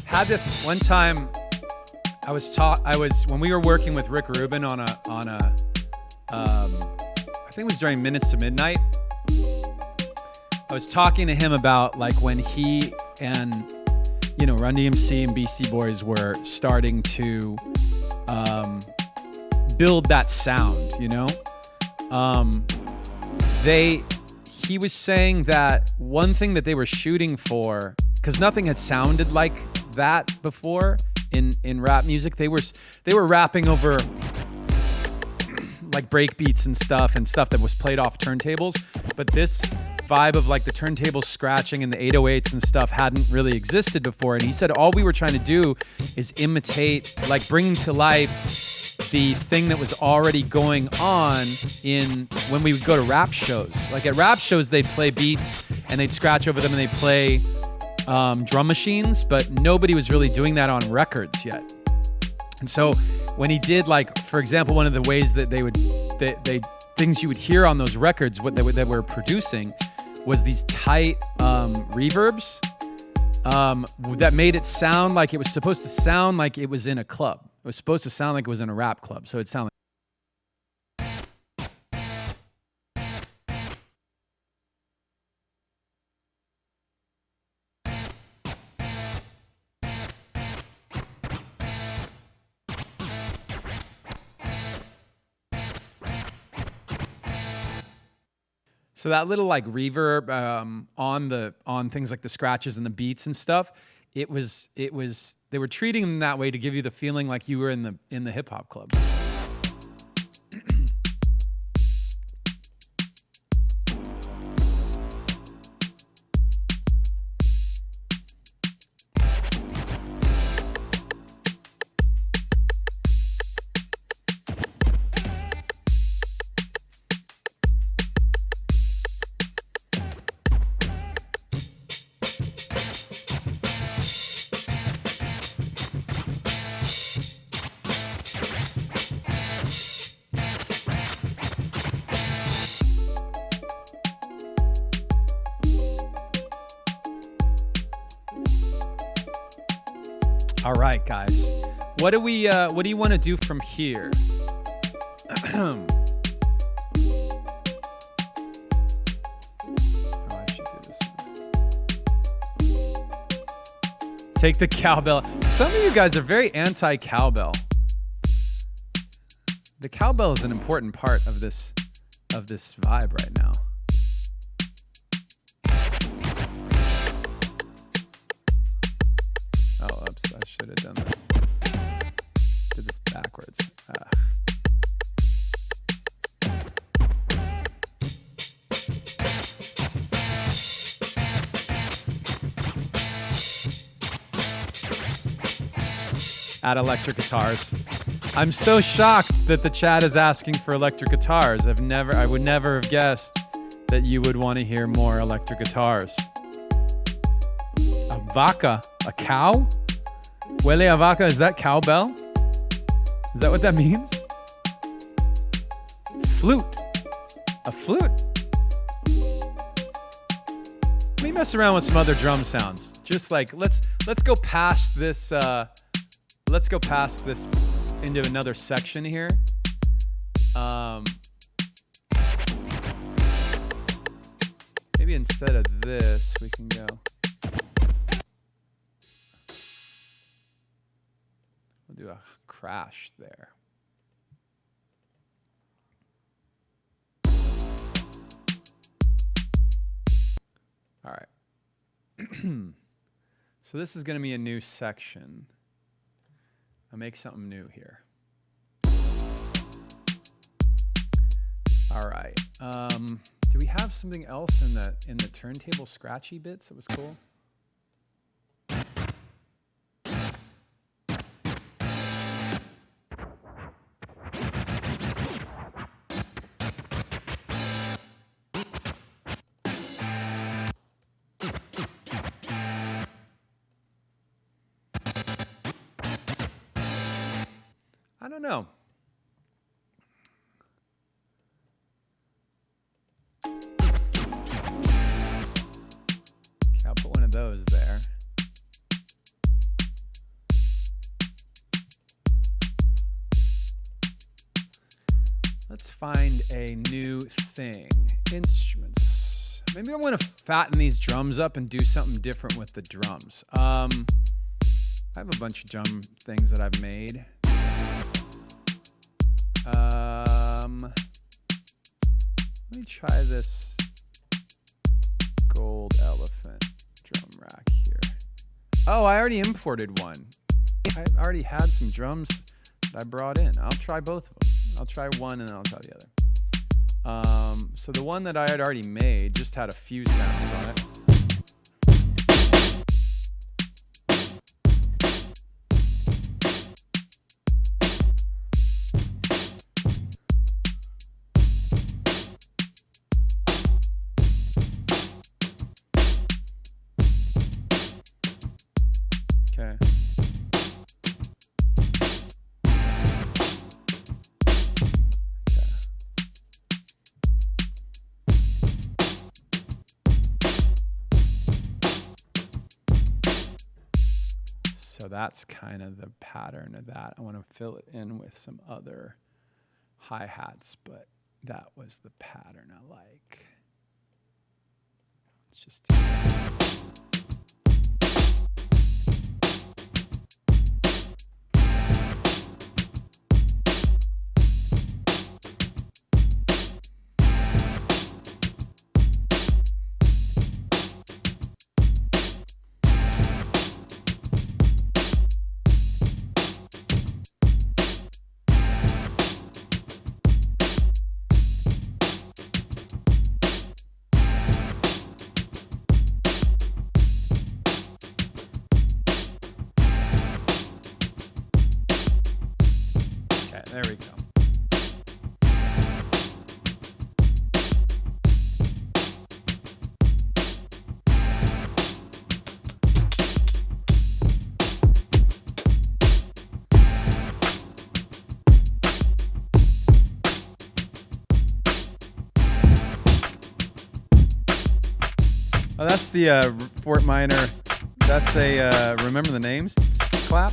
had this one time. I was when we were working with Rick Rubin on a I think it was during Minutes to Midnight. I was talking to him about like when he and Run DMC and Beastie Boys were starting to build that sound. He was saying that one thing that they were shooting for, because nothing had sounded like that before in rap music. They were rapping over like break beats and stuff that was played off turntables, but this vibe of like the turntables scratching and the 808s and stuff hadn't really existed before. And he said all we were trying to do is imitate, like bringing to life the thing that was already going on when we would go to rap shows. Like at rap shows, they'd play beats and they'd scratch over them and they'd play drum machines, but nobody was really doing that on records yet. And so when he did, like, for example, one of the ways that things you would hear on those records, what they were producing was these tight reverbs that made it sound like it was supposed to sound like it was in a club. It was supposed to sound like it was in a rap club. So it sounded like. So that little like reverb on things like the scratches and the beats and stuff, it was they were treating them that way to give you the feeling like you were in the hip hop club. All right, guys. What do you want to do from here? Oh, I should do this. Take the cowbell. Some of you guys are very anti-cowbell. The cowbell is an important part of this vibe right now. Oh, oops, I should have done this. Did this backwards. Add electric guitars. I'm so shocked that the chat is asking for electric guitars. I would never have guessed that you would want to hear more electric guitars. A vaca, a cow? Huele a vaca, is that cowbell? Is that what that means? Flute. A flute. Let me mess around with some other drum sounds. Just like, let's go past this, into another section here. Maybe instead of this, we can go. We'll do a crash there. All right. So this is going to be a new section. I'll make something new here. All right. Do we have something else in the turntable scratchy bits that was cool? I don't know. Okay, I'll put one of those there. find a new thing. Instruments. Maybe I want to fatten these drums up and do something different with the drums. I have a bunch of drum things that I've made. Let me try this gold elephant drum rack here. Oh, I already imported one. I already had some drums that I brought in. I'll try both of them. I'll try one and then I'll try the other. So the one that I had already made just had a few sounds on it. Okay. So that's kind of the pattern of that. I want to fill it in with some other hi-hats, but that was the pattern I like. Let's just do that. There we go. Oh, that's the Fort Minor. That's a Remember the Names clap.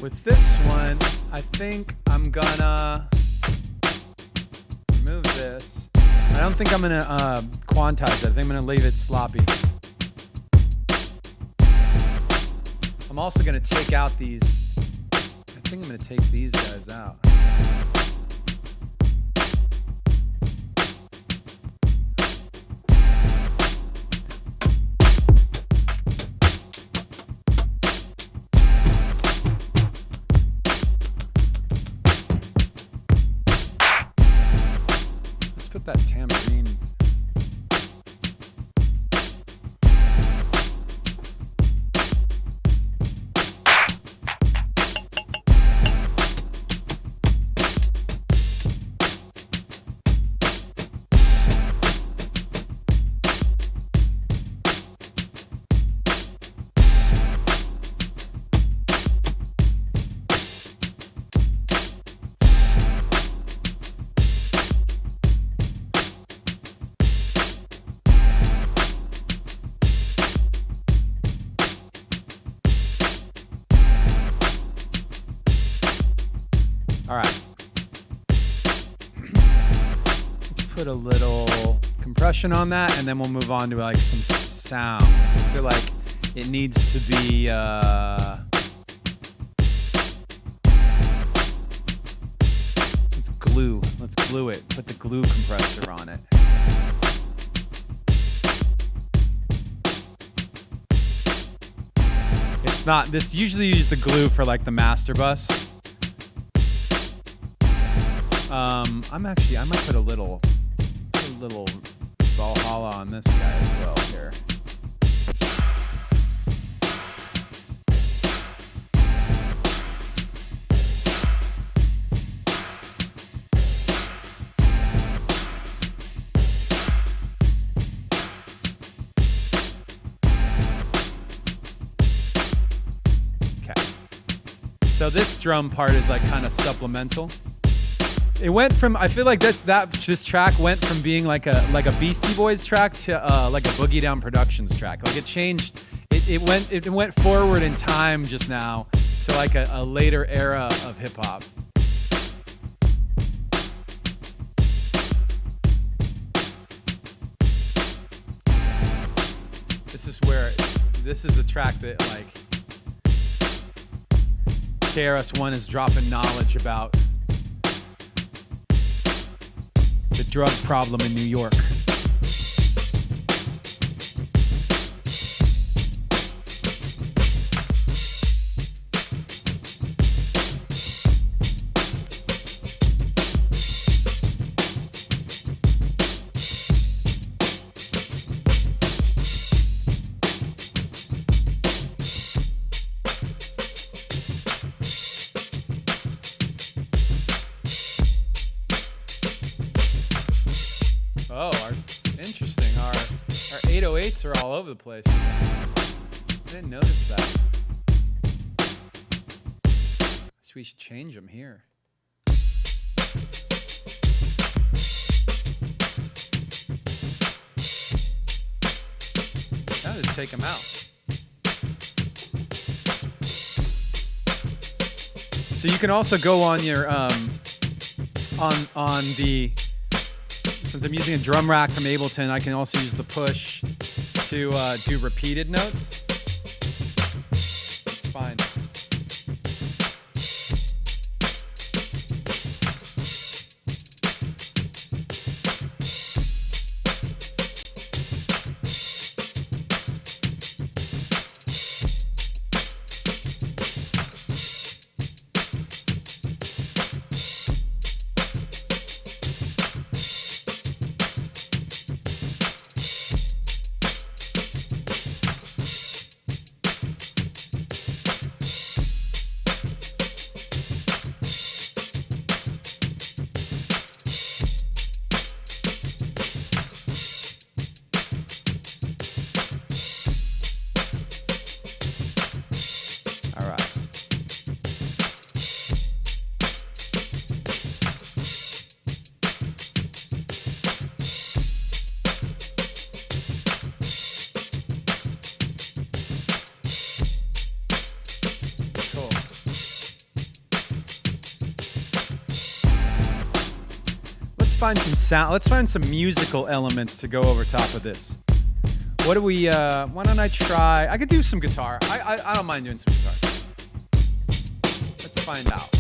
With this one, I think I'm gonna remove this. I don't think I'm gonna quantize it. I think I'm gonna leave it sloppy. I'm also gonna take out these. I think I'm gonna take these guys out. Put that tambourine. All right. Let's put a little compression on that, and then we'll move on to like some sounds. I feel like it needs to be let's glue it. Put the glue compressor on it. It's not, this usually use the glue for like the master bus. I might put a little Valhalla on this guy as well here. So this drum part is like kind of supplemental. It went from, I feel like this track went from being like a Beastie Boys track to like a Boogie Down Productions track. Like it changed. It went forward in time just now to like a later era of hip hop. This is a track that like KRS-One is dropping knowledge about the drug problem in New York. Interesting. Our 808s are all over the place. I didn't notice that. So we should change them here. Now just take them out. So you can also go on your on the. Since I'm using a drum rack from Ableton, I can also use the push to do repeated notes. It's fine. Find some sound. Let's find some musical elements to go over top of this. What do we? Why don't I try? I could do some guitar. I don't mind doing some guitar. Let's find out.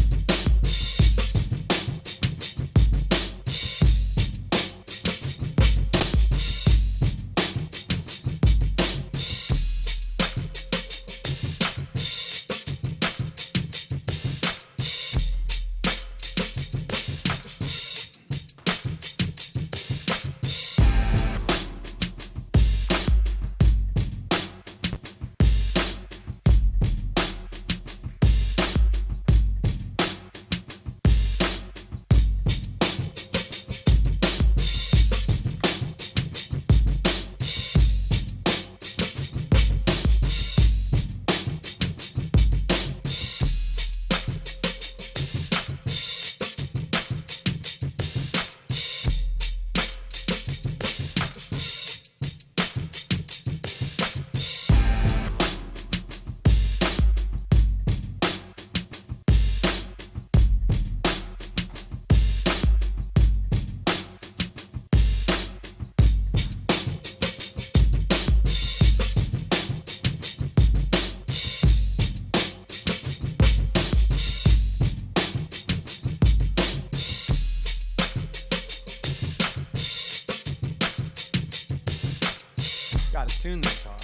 Gotta tune the guitar.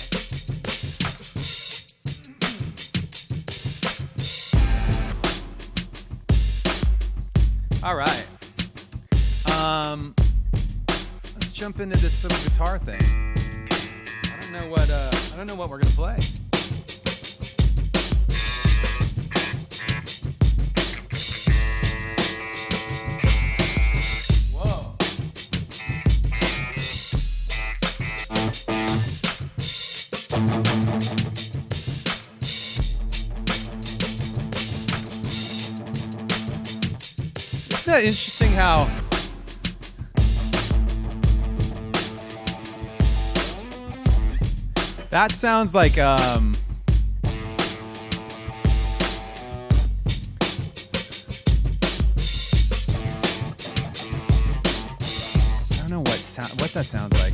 All right. Let's jump into this little guitar thing. I don't know what we're gonna play. Whoa. Isn't that interesting how that sounds like I don't know what that sounds like.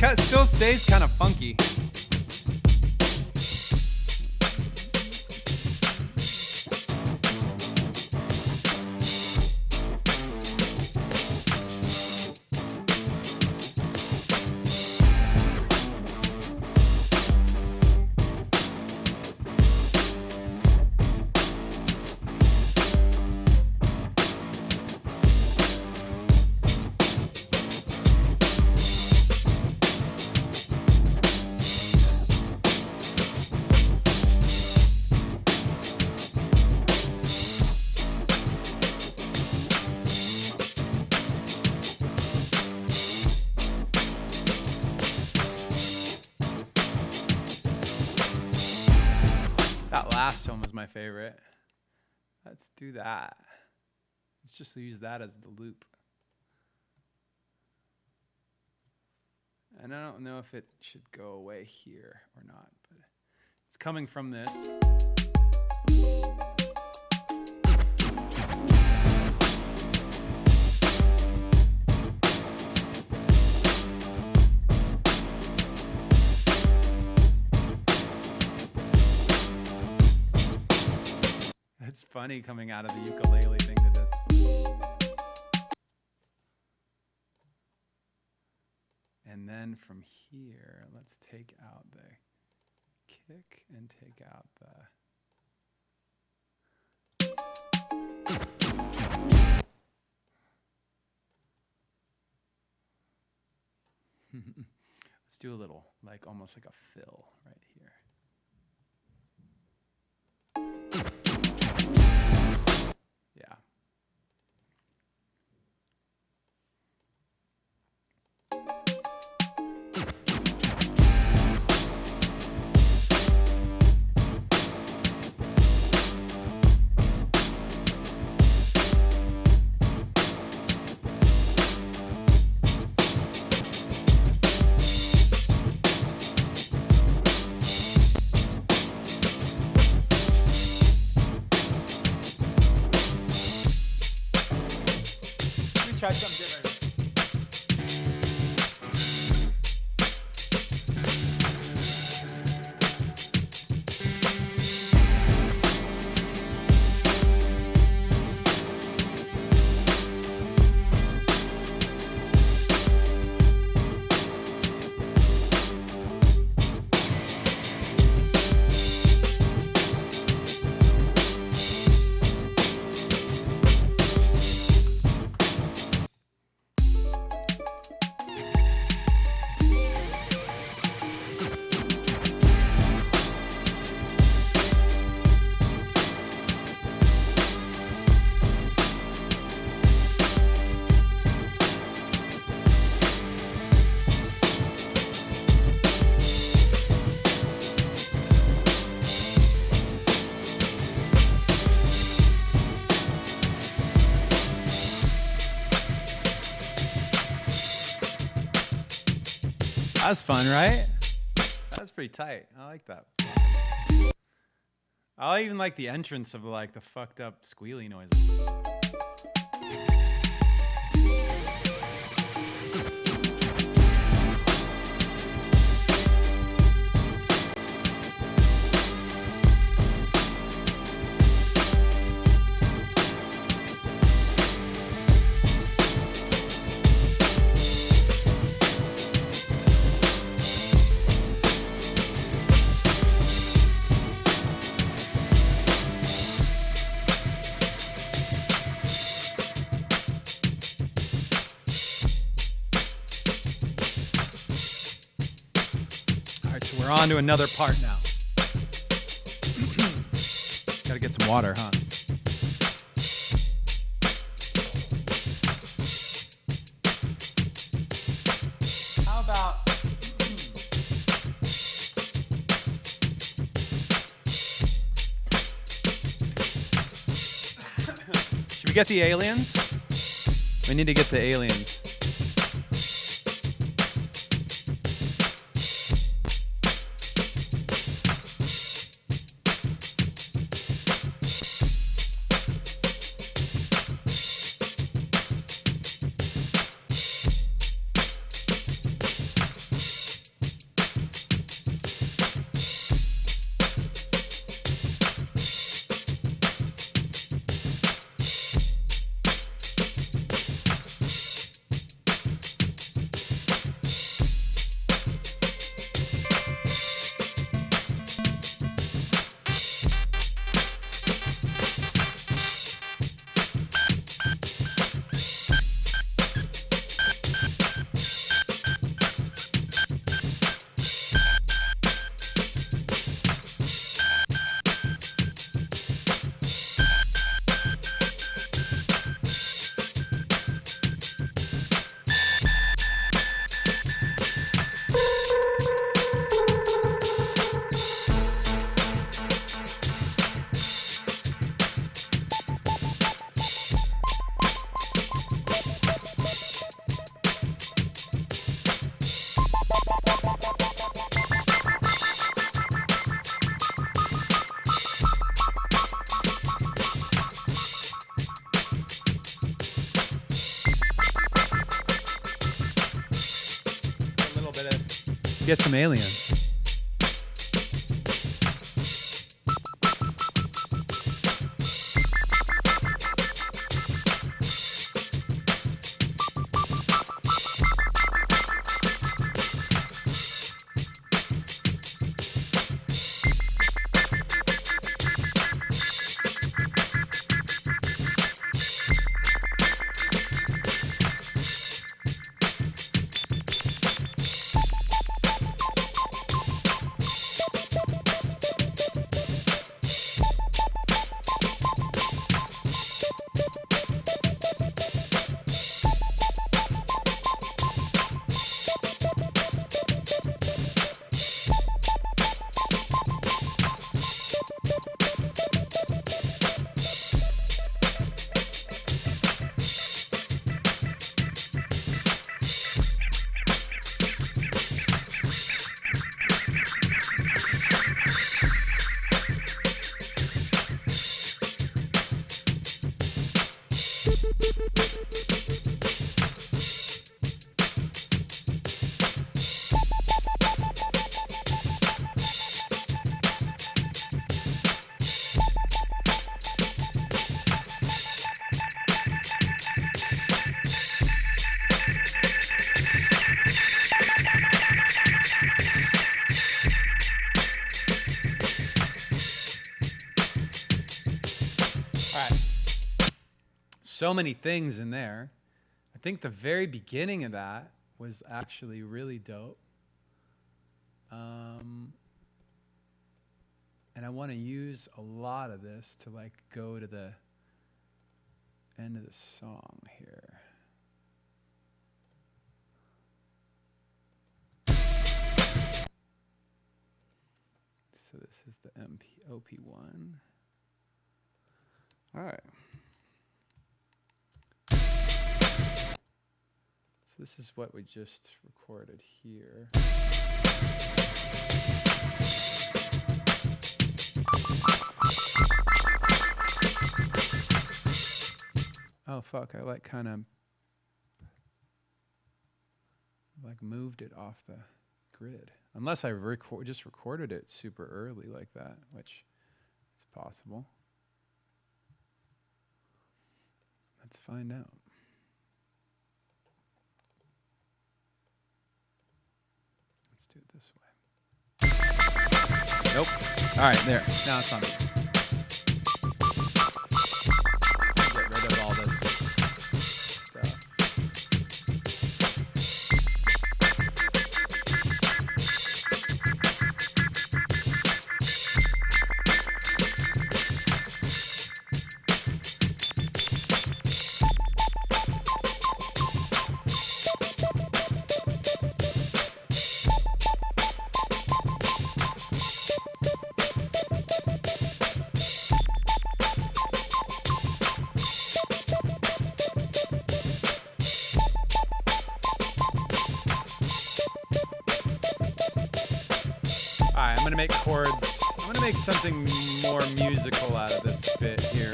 It still stays kind of funky. Last one was my favorite. Let's do that. Let's just use that as the loop. And I don't know if it should go away here or not, but it's coming from this. It's funny coming out of the ukulele thing to this. And then from here, let's take out the kick and take out the... Let's do a little, like almost like a fill right here. Yeah. Try something different. was fun, right? That's pretty tight. I like that. I even like the entrance of like the fucked up squealy noises. We're on to another part now. Gotta get some water, huh? How about... Should we get the aliens? We need to get the aliens. Get some aliens. So many things in there. I think the very beginning of that was actually really dope. And I want to use a lot of this to like go to the end of the song here. So this is the OP1. All right. So this is what we just recorded here. Oh fuck, I like kind of like moved it off the grid. Unless I just recorded it super early like that, which it's possible. Let's find out. Let's do it this way. Nope. All right, there. Now it's on me. Get rid of all this stuff. Alright, I'm gonna make chords. I'm gonna make something more musical out of this bit here.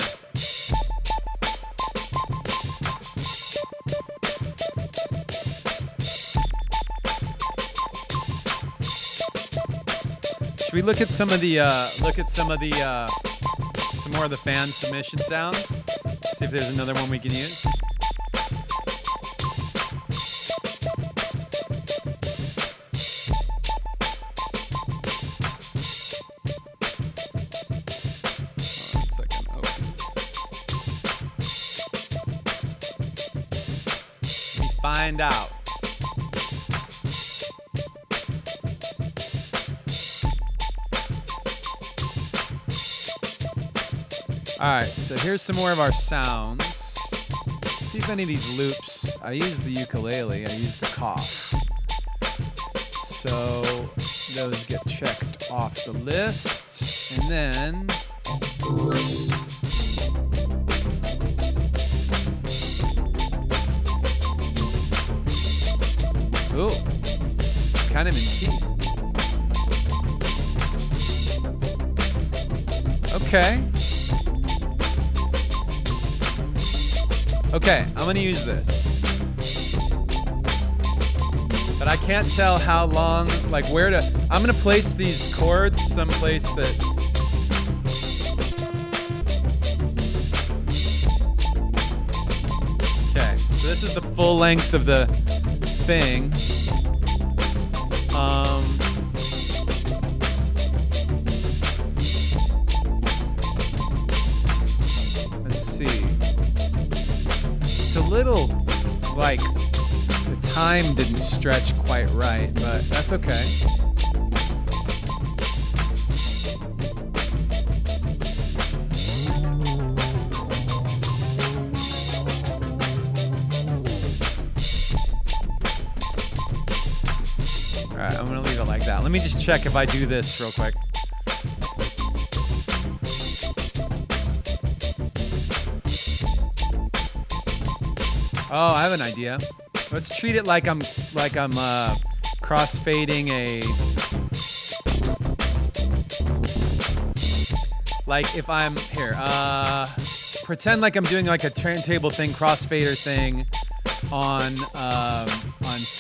Should we look at some of the some more of the fan submission sounds? See if there's another one we can use. Find out. All right, so here's some more of our sounds. See if any of these loops. I use the ukulele. I use the cough. So those get checked off the list, and then. Ooh, kind of in key. Okay. Okay, I'm gonna use this. But I can't tell how long, like where to, I'm gonna place these chords someplace that. Okay, so this is the full length of the thing. Let's see. It's a little like the time didn't stretch quite right, but that's okay. Alright, I'm gonna leave it like that. Let me just check if I do this real quick. Oh, I have an idea. Let's treat it like I'm crossfading a. Like if I'm here, pretend like I'm doing like a turntable thing, crossfader thing on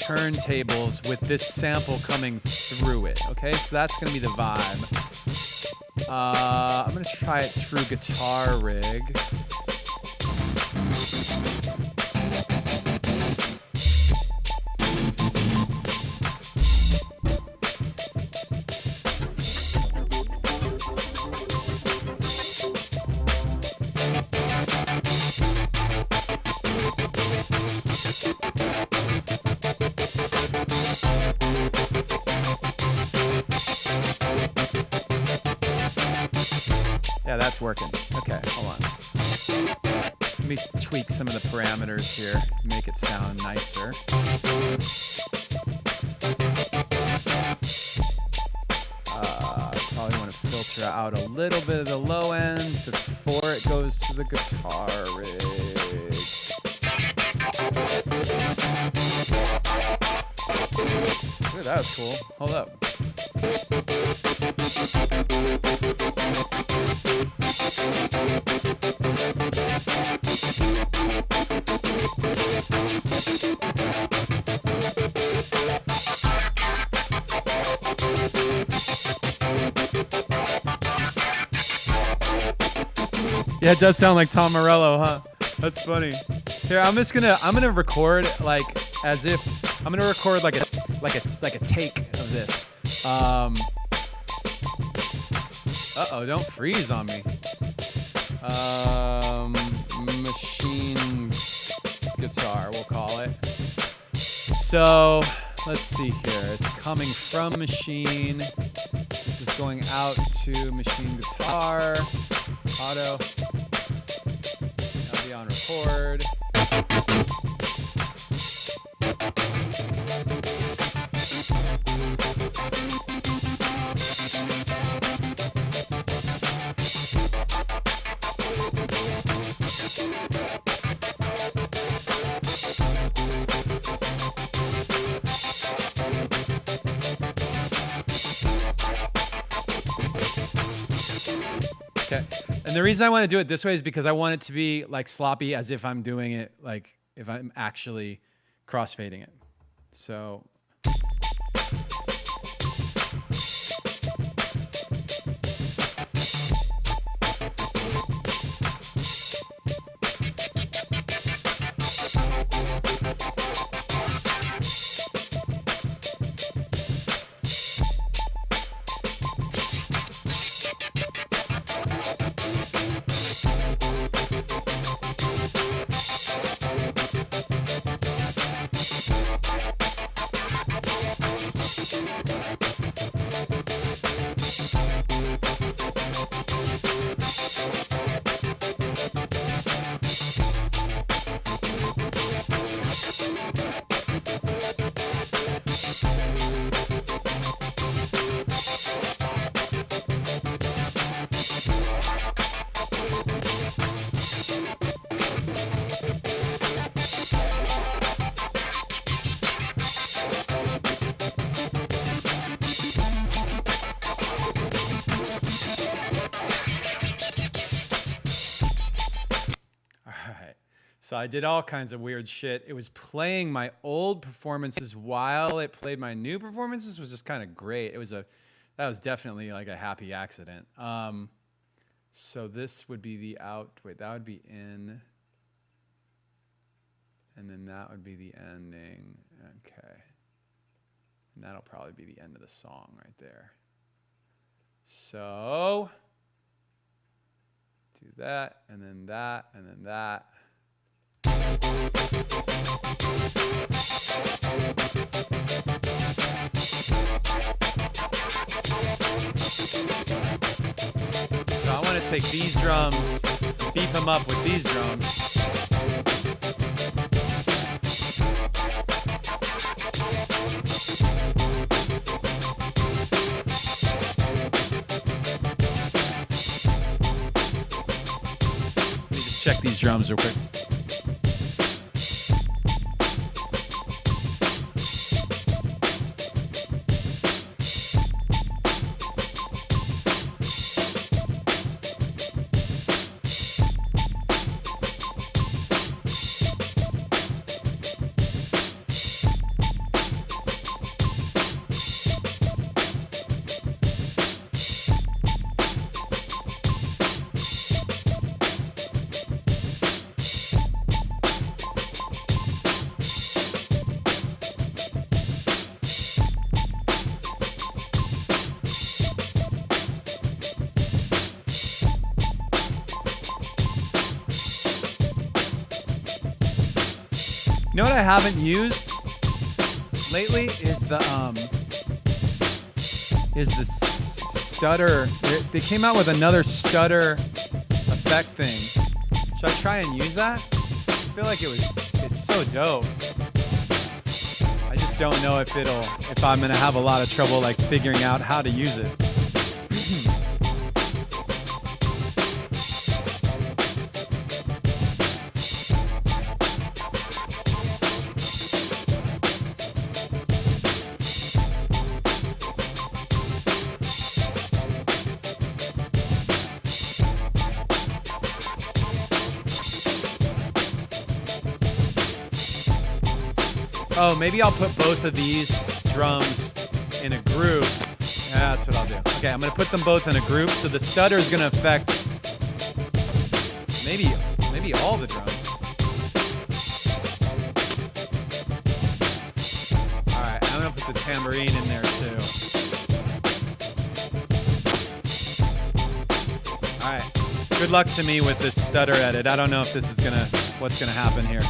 turntables with this sample coming through it. Okay, so that's gonna be the vibe. I'm gonna try it through Guitar Rig. Yeah, that's working. Okay, hold on. Let me tweak some of the parameters here, make it sound nicer. Probably want to filter out a little bit of the low end before it goes to the guitar rig. that was cool. Hold up. Yeah, it does sound like Tom Morello, huh? That's funny. Here, I'm gonna record like as if I'm gonna record like a take of this. Uh-oh, don't freeze on me. Machine guitar, we'll call it. So, let's see here. It's coming from machine. This is going out to machine guitar. Auto. I'll be on record. Okay. And the reason I want to do it this way is because I want it to be like sloppy as if I'm doing it, like if I'm actually crossfading it. So. So I did all kinds of weird shit. It was playing my old performances while it played my new performances, was just kind of great. That was definitely like a happy accident. So this would be the out. Wait, that would be in. And then that would be the ending. Okay. And that'll probably be the end of the song right there. So do that, and then that, and then that. So I want to take these drums, beef them up with these drums. Let me just check these drums real quick. You know what I haven't used lately is the stutter. They came out with another stutter effect thing. Should I try and use that? I feel like it's so dope. I just don't know if I'm gonna have a lot of trouble like figuring out how to use it. Oh, maybe I'll put both of these drums in a group. Yeah, that's what I'll do. Okay, I'm gonna put them both in a group, so the stutter is gonna affect maybe all the drums. All right, I'm gonna put the tambourine in there too. All right, good luck to me with this stutter edit. I don't know if this is what's gonna happen here.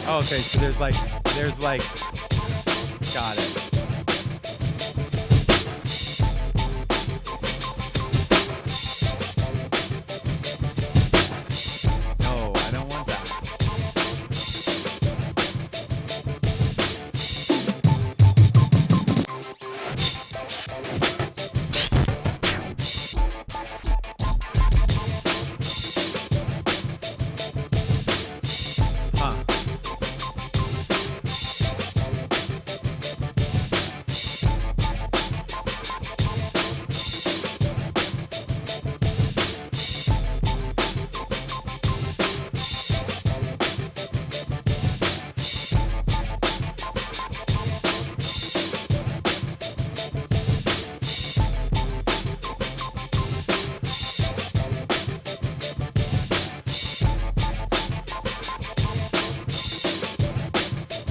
Oh, okay, so there's like, got it. No, I don't want that. Huh.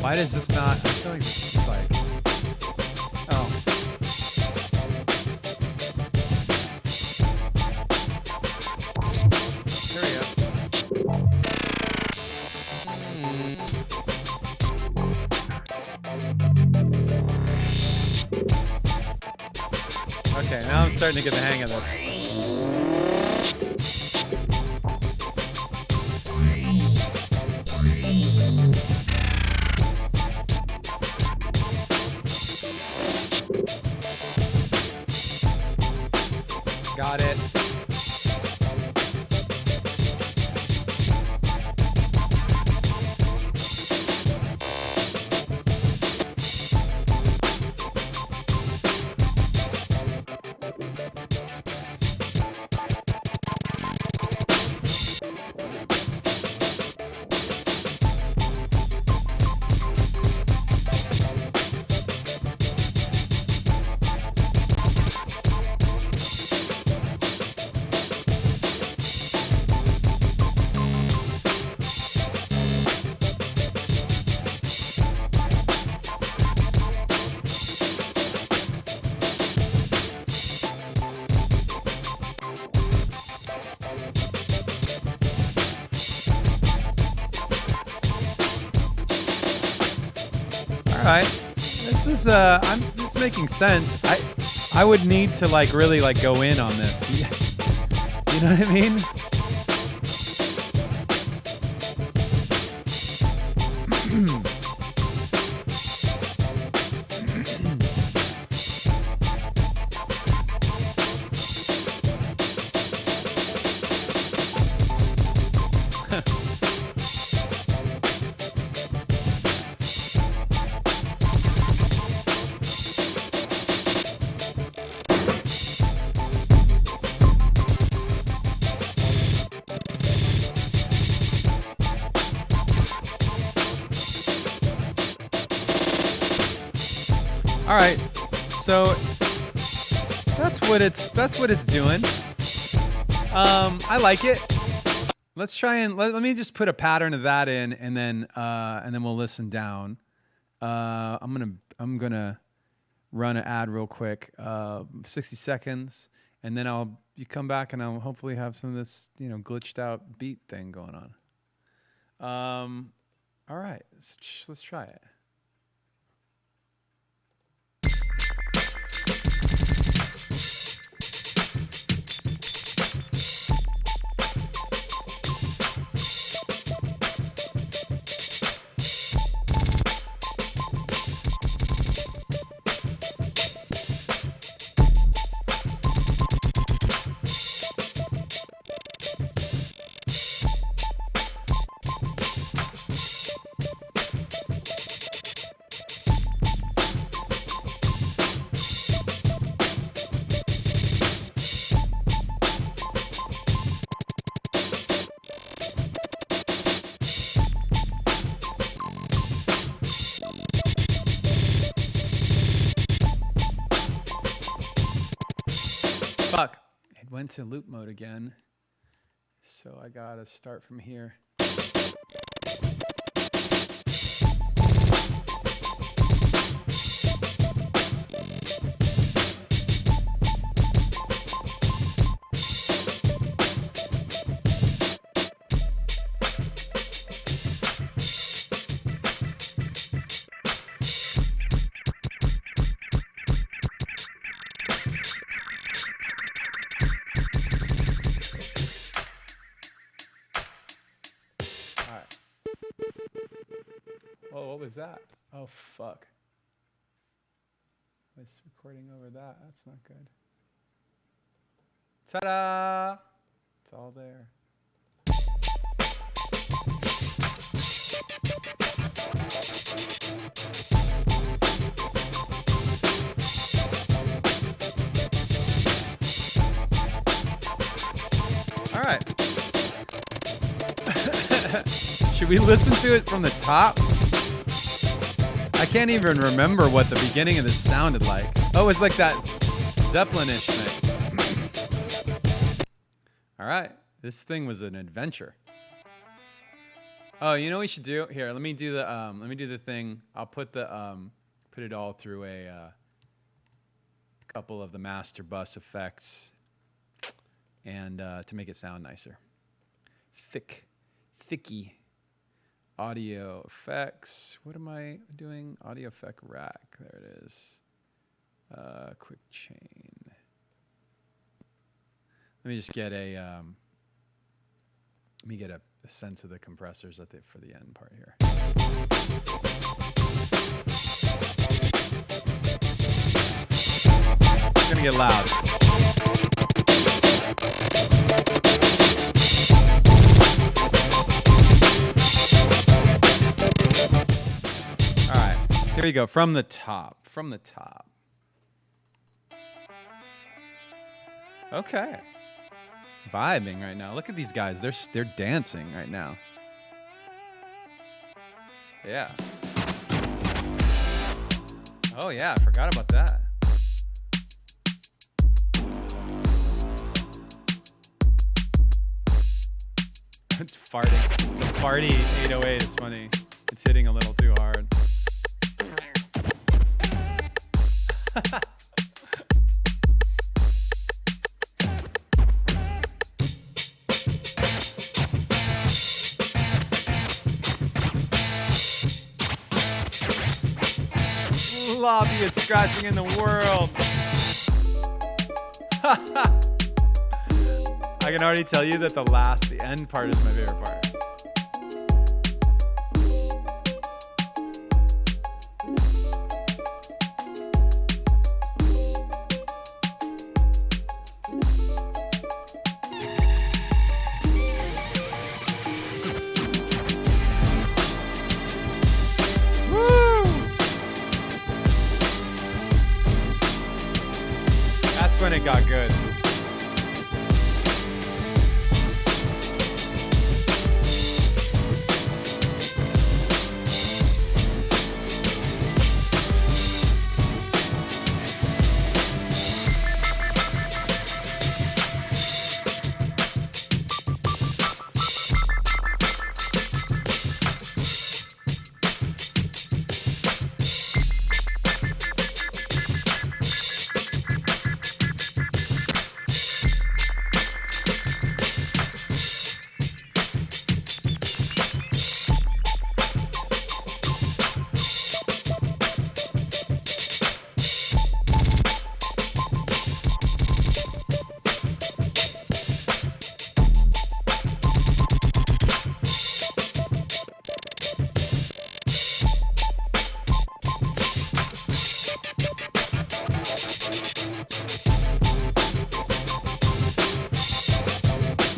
Why does this not? I feel like this is like. Oh. Here we go. Okay, now I'm starting to get the hang of this. Got it. All right, this is it's making sense. I would need to like really like go in on this. You know what I mean? All right, so that's what it's doing. I like it. Let's try and let me just put a pattern of that in, and then we'll listen down. I'm gonna run an ad real quick, 60 seconds, and then you come back and I'll hopefully have some of this, glitched out beat thing going on. All right, let's try it. Fuck. It went to loop mode again. So I gotta start from here. What was that? Oh, fuck. I was recording over that. That's not good. Ta-da! It's all there. All right. Should we listen to it from the top? I can't even remember what the beginning of this sounded like. Oh, it's like that Zeppelin-ish thing. All right, this thing was an adventure. Oh, you know what we should do? Here, let me do the thing. I'll put it all through a couple of the master bus effects, and to make it sound nicer. Thicky. Audio effects. What am I doing? Audio effect rack. There it is. Quick chain. Let me just get a sense of the compressors for the end part here. It's gonna get loud. Here we go, from the top. Okay. Vibing right now. Look at these guys. They're dancing right now. Yeah. Oh yeah, I forgot about that. It's farting. The farty 808 is funny. It's hitting a little too hard. Sloppiest scratching in the world. I can already tell you that the end part is my favorite part. When it got good.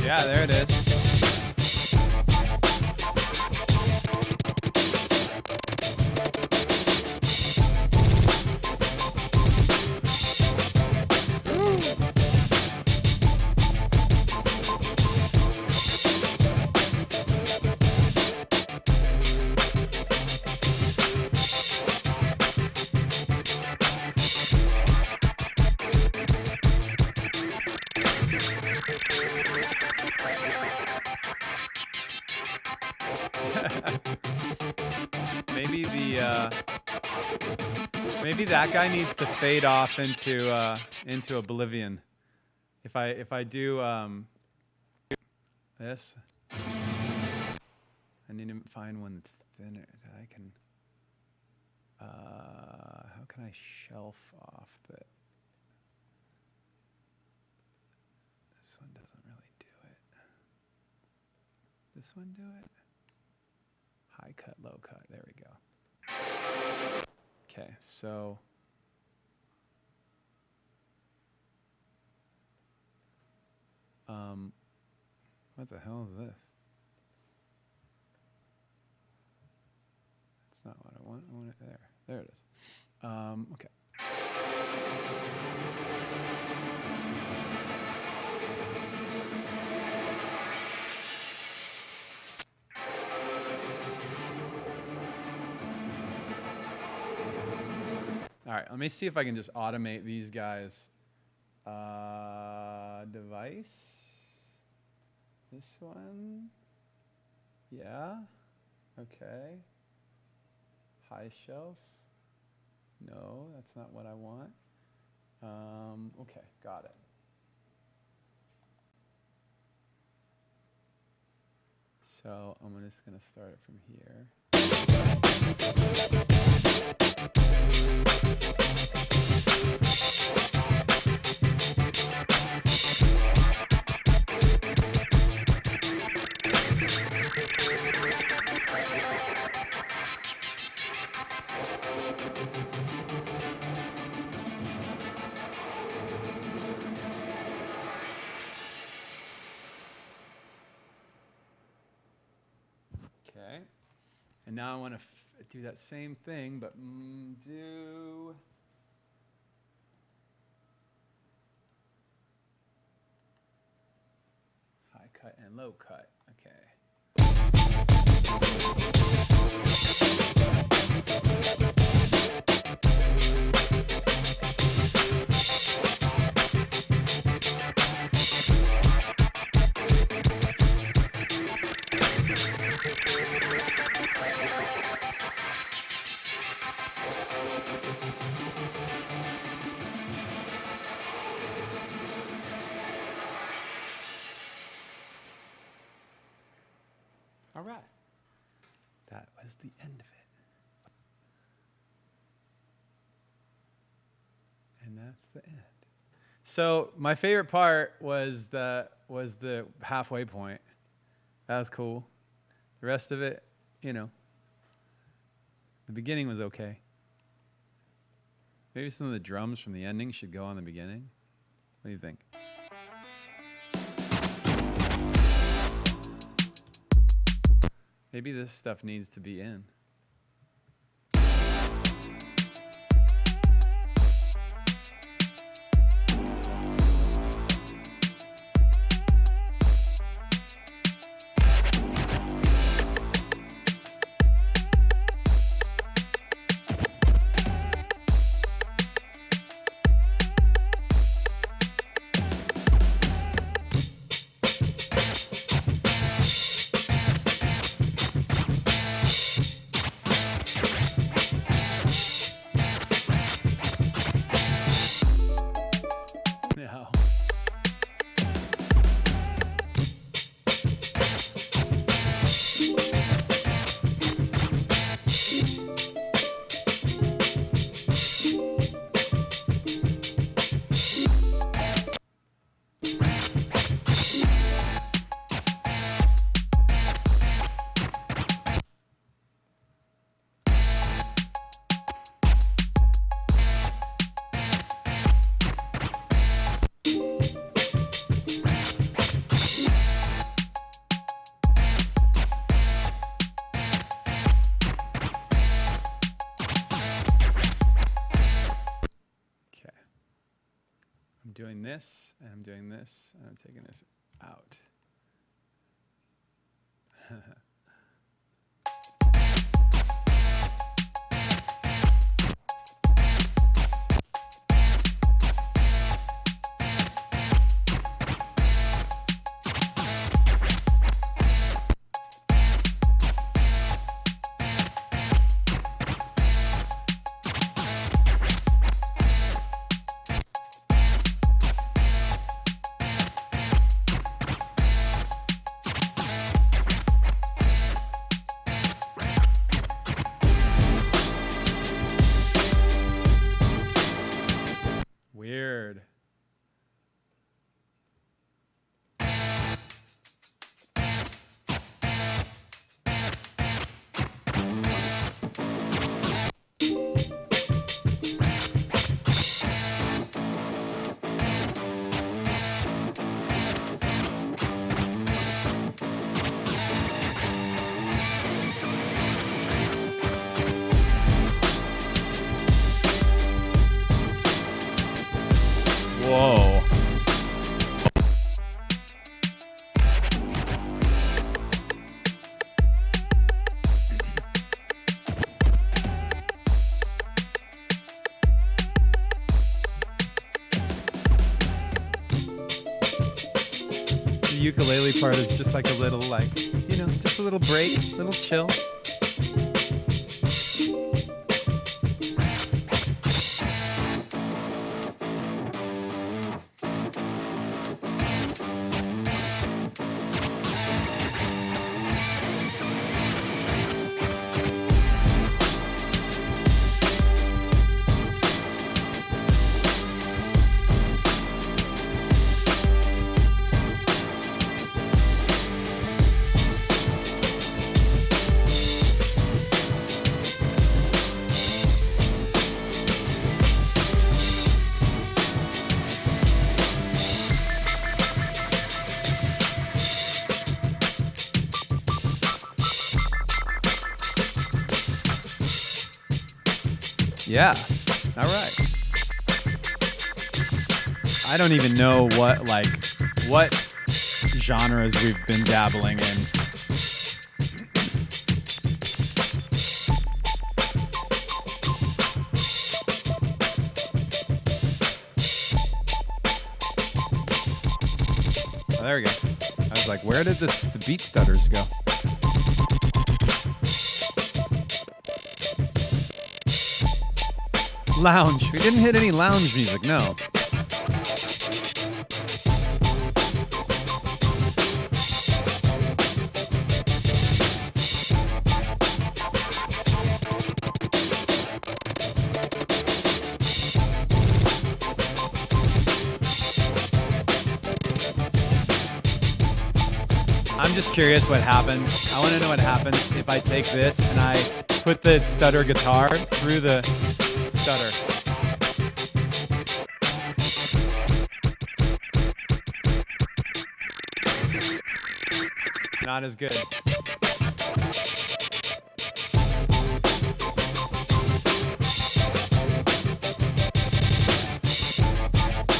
Yeah, there it is. Maybe maybe that guy needs to fade off into oblivion. If I do this, I need to find one that's thinner that I can. How can I shelf off the? This one doesn't really do it. This one do it? High cut, low cut. There we go. Okay, so what the hell is this? That's not what I want. I want it there. There it is. Okay. All right, let me see if I can just automate these guys. Device. This one. Yeah. Okay. High shelf. No, that's not what I want. Okay, got it. So I'm just gonna start it from here. Okay, and now I want to do that same thing, but do high cut and low cut. Okay. All right. That was the end of it. And that's the end. So my favorite part was the halfway point. That was cool. The rest of it, you know, the beginning was okay. Maybe some of the drums from the ending should go on the beginning. What do you think? Maybe this stuff needs to be in. and I'm doing this, and I'm taking this out. Weird. Whoa. The ukulele part is just like a little, like, you know, just a little break, little chill. Yeah. All right. I don't even know what genres we've been dabbling in. Oh, there we go. I was like, where did the beat stutters go? Lounge. We didn't hit any lounge music, no. I'm just curious what happens. I want to know what happens if I take this and I put the stutter guitar through the stutter. Not as good.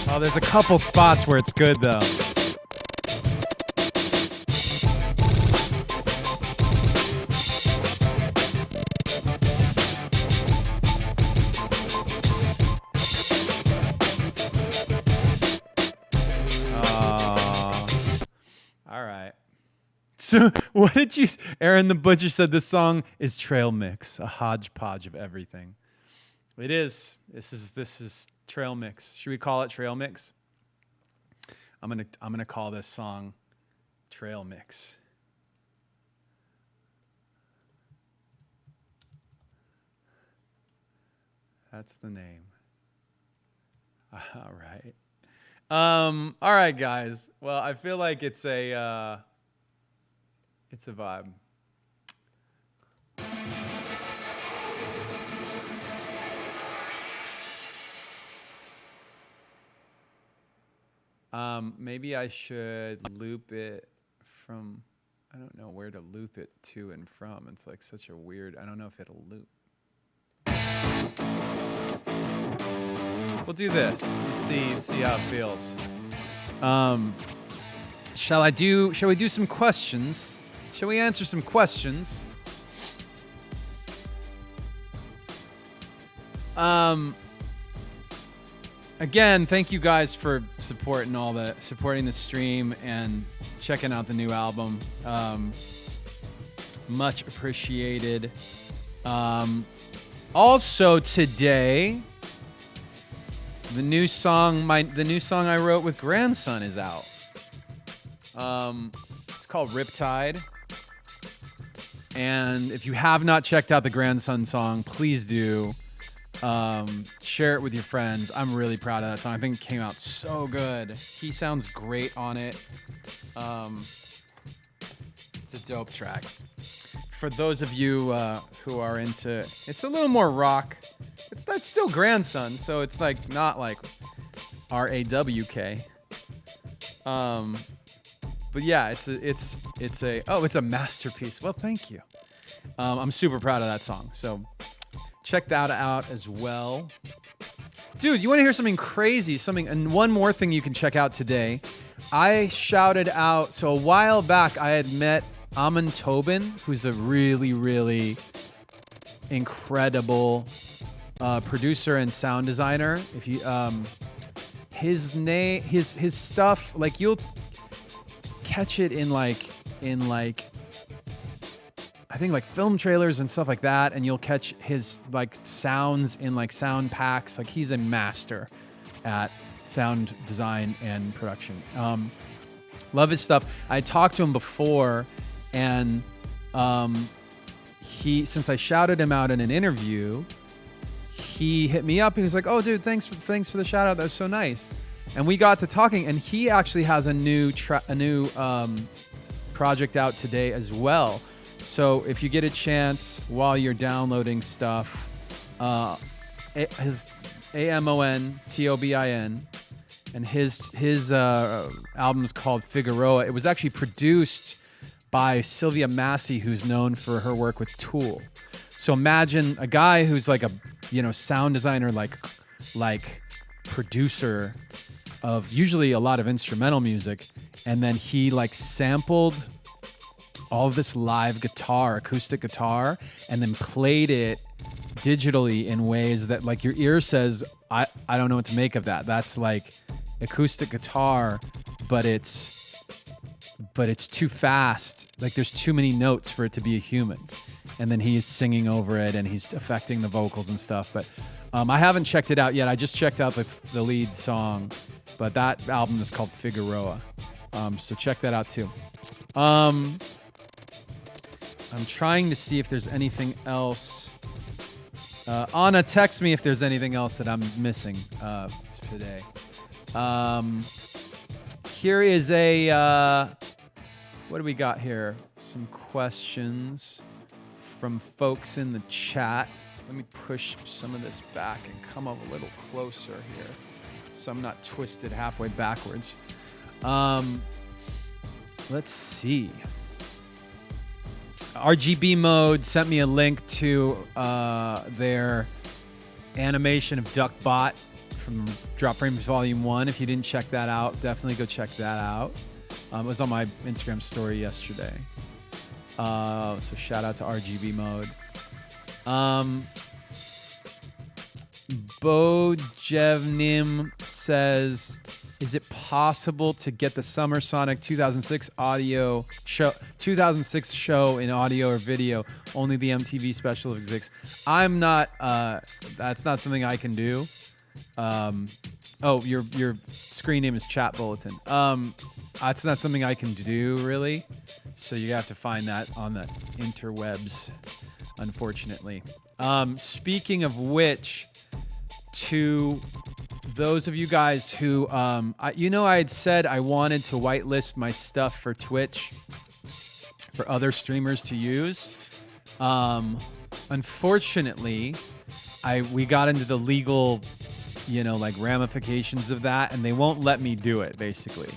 Oh, there's a couple spots where it's good though. So what did you, Aaron the Butcher said this song is trail mix, a hodgepodge of everything. It is. This is trail mix. Should we call it trail mix? I'm gonna call this song trail mix. That's the name. All right. All right, guys. Well, I feel like it's a vibe. Maybe I should loop it from, I don't know where to loop it to and from. It's like such a weird, I don't know if it'll loop. We'll do this and see how it feels. Shall we do some questions? Shall we answer some questions? Again, thank you guys for supporting the stream and checking out the new album. Much appreciated. Also today, the new song I wrote with Grandson is out. It's called Riptide. And if you have not checked out the Grandson song, please do. Share it with your friends. I'm really proud of that song. I think it came out so good. He sounds great on it. It's a dope track. For those of you who are into, it's a little more rock. That's still Grandson, so it's like not like RAWK. But yeah, it's a masterpiece. Well, thank you. I'm super proud of that song. So check that out as well. Dude, you want to hear something crazy? And one more thing you can check out today. I shouted out, so a while back I had met Amon Tobin, who's a really, really incredible producer and sound designer. If you his stuff, like you'll catch it in like I think like film trailers and stuff like that, and you'll catch his like sounds in like sound packs. Like he's a master at sound design and production. Love his stuff. I talked to him before, and since I shouted him out in an interview, he hit me up and he was like, "Oh, dude, thanks for the shout out. That was so nice." And we got to talking, and he actually has a new project out today as well. So if you get a chance while you're downloading stuff, his AMON TOBIN, and his album is called Figueroa. It was actually produced by Sylvia Massey, who's known for her work with Tool. So imagine a guy who's like a sound designer, like producer of usually a lot of instrumental music, and then he like sampled all of this live guitar, acoustic guitar, and then played it digitally in ways that like your ear says, I don't know what to make of that. That's like acoustic guitar, but it's too fast. Like there's too many notes for it to be a human. And then he's singing over it and he's affecting the vocals and stuff. But I haven't checked it out yet. I just checked out the lead song, but that album is called Figueroa. So check that out too. I'm trying to see if there's anything else. Anna, text me if there's anything else that I'm missing today. Here is what do we got here? Some questions from folks in the chat. Let me push some of this back and come up a little closer here so I'm not twisted halfway backwards. Let's see. RGB Mode sent me a link to their animation of Duckbot from Drop Frames Volume 1. If you didn't check that out, definitely go check that out. It was on my Instagram story yesterday. So shout out to RGB Mode. Bojevnim says, is it possible to get the Summer Sonic 2006 show in audio or video? Only the MTV special exists. I'm not. That's not something I can do. Oh, your screen name is Chat Bulletin. That's not something I can do really. So you have to find that on the interwebs, unfortunately. Speaking of which, to those of you guys who, I had said I wanted to whitelist my stuff for Twitch for other streamers to use. Unfortunately, we got into the legal, ramifications of that, and they won't let me do it, basically.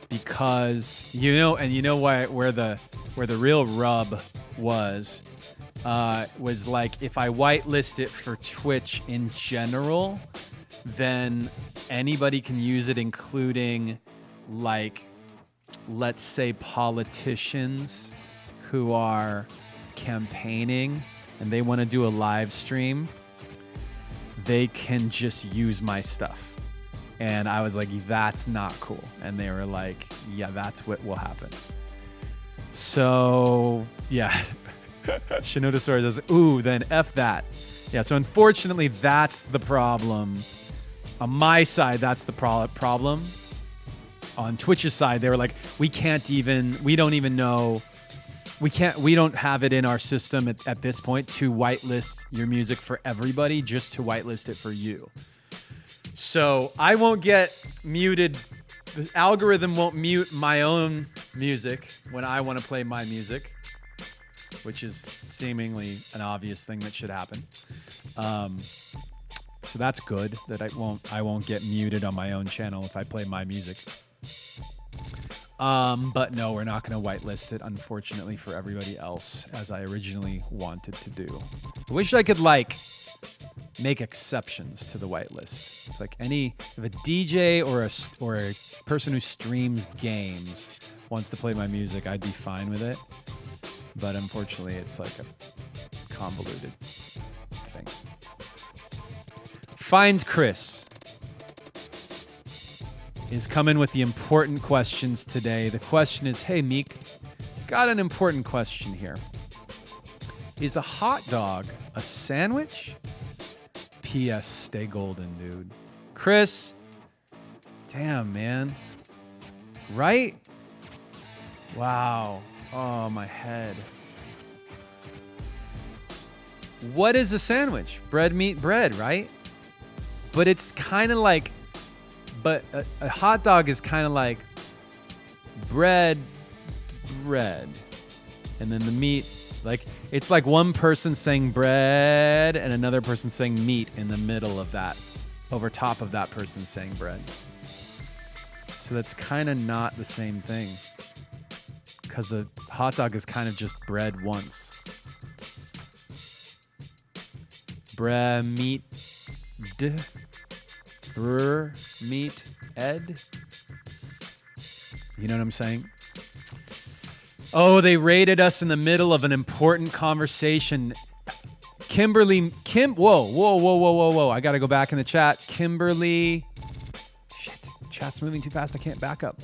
Because where the real rub was like if I whitelist it for Twitch in general, then anybody can use it, including, like, let's say politicians who are campaigning and they want to do a live stream, they can just use my stuff. And I was like, that's not cool. And they were like, yeah, that's what will happen. So, yeah. Shinoda Sora says, ooh, then F that. Yeah, so unfortunately, that's the problem. On my side, that's the problem. On Twitch's side, they were like, we don't even know, we don't have it in our system at this point to whitelist your music for everybody, just to whitelist it for you. So I won't get muted. The algorithm won't mute my own music when I want to play my music, which is seemingly an obvious thing that should happen. So that's good that I won't get muted on my own channel if I play my music. But no, we're not going to whitelist it, unfortunately, for everybody else, as I originally wanted to do. I wish I could, like, make exceptions to the whitelist. It's like if a DJ or a person who streams games wants to play my music, I'd be fine with it. But unfortunately, it's like a convoluted thing. Find Chris is coming with the important questions today. The question is, hey, Meek, got an important question here. Is a hot dog a sandwich? P.S. Stay golden, dude. Chris, damn, man. Right? Wow. Oh, my head. What is a sandwich? Bread, meat, bread, right? But it's kind of like, a hot dog is kind of like bread, and then the meat, like, it's like one person saying bread and another person saying meat in the middle of that, over top of that person saying bread. So that's kind of not the same thing, because a hot dog is kind of just bread once. Bread, meat, meat, ed. You know what I'm saying? Oh, they rated us in the middle of an important conversation. Whoa. I got to go back in the chat. Kimberly. Shit. Chat's moving too fast. I can't back up.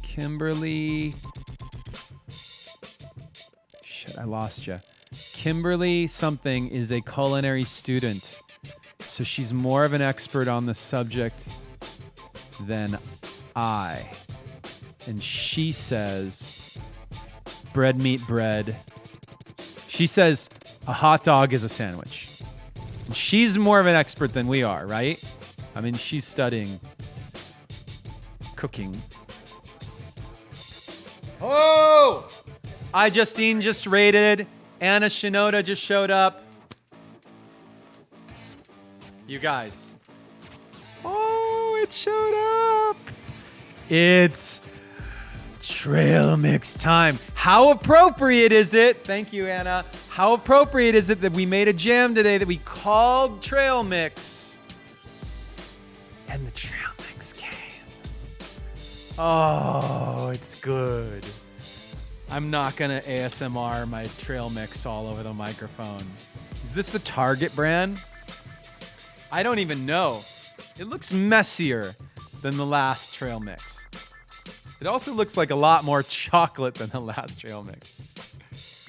Kimberly. Shit, I lost you. Kimberly something is a culinary student. So she's more of an expert on the subject than I. And she says, bread, meat, bread. She says a hot dog is a sandwich. And she's more of an expert than we are, right? I mean, she's studying cooking. Oh! Justine just rated. Anna Shinoda just showed up. You guys. Oh, it showed up. It's trail mix time. How appropriate is it? Thank you, Anna. How appropriate is it that we made a jam today that we called trail mix? And the trail mix came. Oh, it's good. I'm not going to ASMR my trail mix all over the microphone. Is this the Target brand? I don't even know. It looks messier than the last trail mix. It also looks like a lot more chocolate than the last trail mix.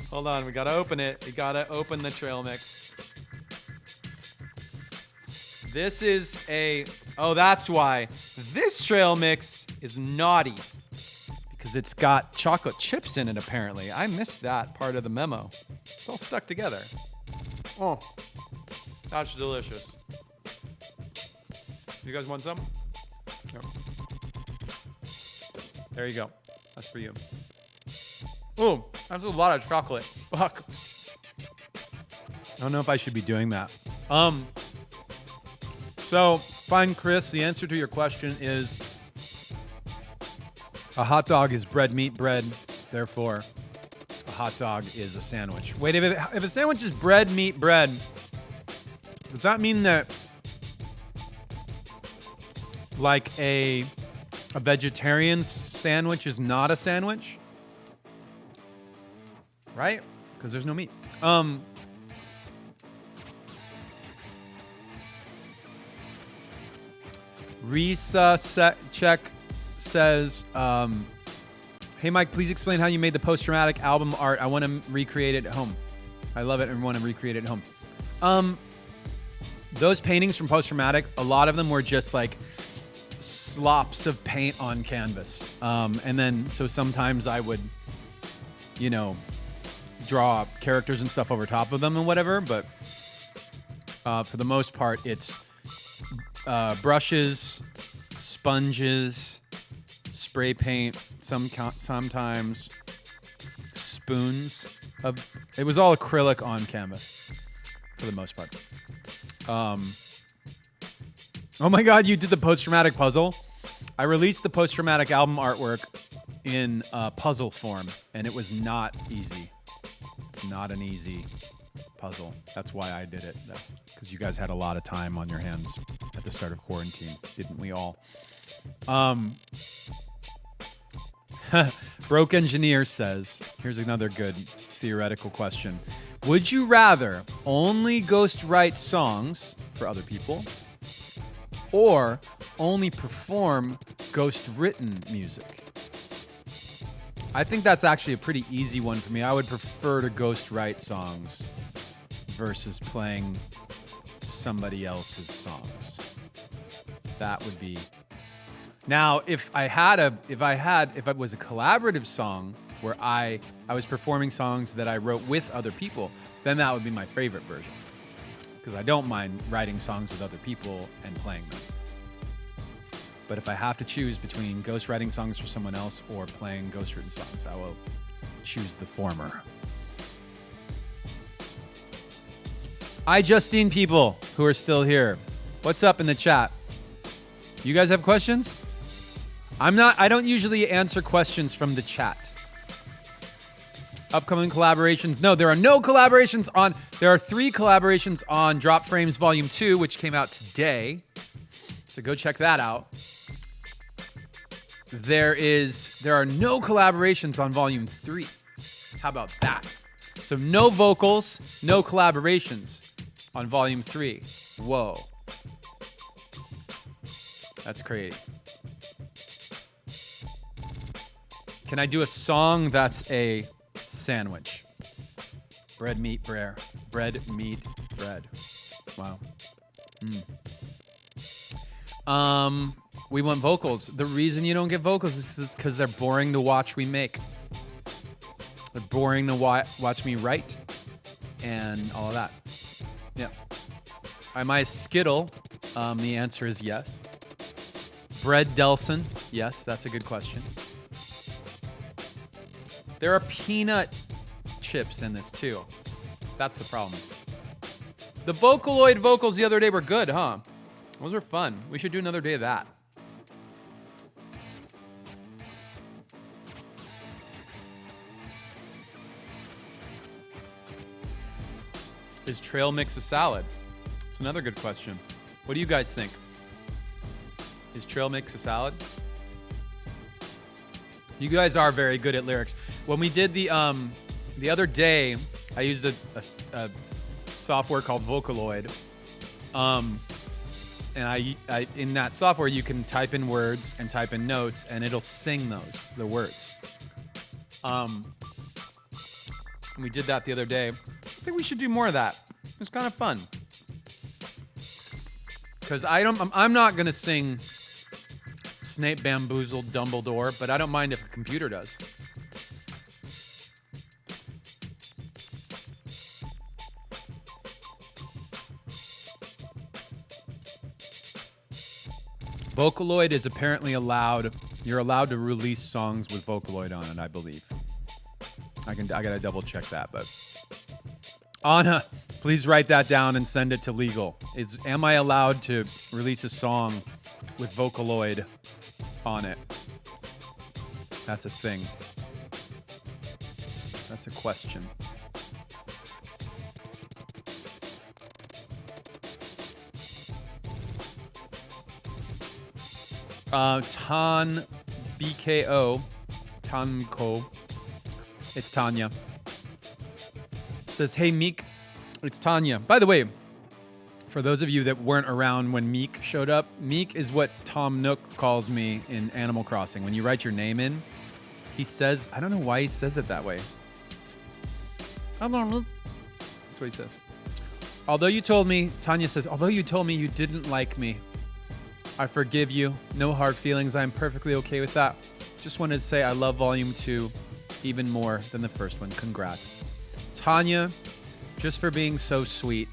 Hold on, we gotta open it. We gotta open the trail mix. This is oh, that's why. This trail mix is naughty because it's got chocolate chips in it, apparently. I missed that part of the memo. It's all stuck together. Oh, that's delicious. You guys want some? Here. There you go. That's for you. Ooh, that's a lot of chocolate. Fuck. I don't know if I should be doing that. So, fine, Chris. The answer to your question is a hot dog is bread, meat, bread. Therefore, a hot dog is a sandwich. Wait, if a sandwich is bread, meat, bread, Does that mean that like a vegetarian sandwich is not a sandwich? Right? Because there's no meat. Risa Check says, hey Mike, please explain how you made the post-traumatic album art. I want to recreate it at home. I love it and want to recreate it at home. Those paintings from post-traumatic, a lot of them were just like slops of paint on canvas. And then, so sometimes I would, you know, draw characters and stuff over top of them and whatever. But for the most part, it's brushes, sponges, spray paint, sometimes spoons. It was all acrylic on canvas for the most part. Oh my God, you did the post-traumatic puzzle? I released the post-traumatic album artwork in puzzle form, and it was not easy. It's not an easy puzzle. That's why I did it, though, because you guys had a lot of time on your hands at the start of quarantine, didn't we all? Broke Engineer says, here's another good theoretical question. Would you rather only ghostwrite songs for other people or only perform ghost-written music? I think that's actually a pretty easy one for me. I would prefer to ghostwrite songs versus playing somebody else's songs. That would be... Now, if it was a collaborative song where I was performing songs that I wrote with other people, then that would be my favorite version. Because I don't mind writing songs with other people and playing them. But if I have to choose between ghostwriting songs for someone else or playing ghostwritten songs, I will choose the former. Hi, Justine people who are still here. What's up in the chat? You guys have questions? I don't usually answer questions from the chat. Upcoming collaborations. No, there are no collaborations on... There are 3 collaborations on Drop Frames Volume 2, which came out today. So go check that out. There are no collaborations on Volume 3. How about that? So no vocals, no collaborations on Volume 3. Whoa. That's crazy. Can I do a song that's a sandwich? Bread, meat, bread. Bread, meat, bread. Wow. We want vocals. The reason you don't get vocals is because they're boring to watch we make. They're boring to watch me write and all of that. Yeah. Am I a Skittle? The answer is yes. Bread Delson? Yes, that's a good question. There are peanut chips in this too. That's the problem. The Vocaloid vocals the other day were good, huh? Those are fun. We should do another day of that. Is trail mix a salad? It's another good question. What do you guys think? Is trail mix a salad? You guys are very good at lyrics. When we did the other day, I used a software called Vocaloid. And I in that software you can type in words and type in notes and it'll sing the words. We did that the other day. I think we should do more of that. It's kind of fun. Cuz I'm not going to sing Snape Bamboozled Dumbledore, but I don't mind if a computer does. Vocaloid is apparently allowed. You're allowed to release songs with Vocaloid on it, I believe. I gotta double check that, but Anna, please write that down and send it to legal. Am I allowed to release a song with Vocaloid on it? That's a thing. That's a question. Tan BKO. Tanko. It's Tanya. Says, hey, Meek. It's Tanya. By the way, for those of you that weren't around when Meek showed up, Meek is what Tom Nook calls me in Animal Crossing. When you write your name in, he says, I don't know why he says it that way. That's what he says. Although you told me, Tanya says, although you told me you didn't like me, I forgive you. No hard feelings. I'm perfectly okay with that. Just wanted to say I love Volume 2 even more than the first one. Congrats. Tanya, just for being so sweet,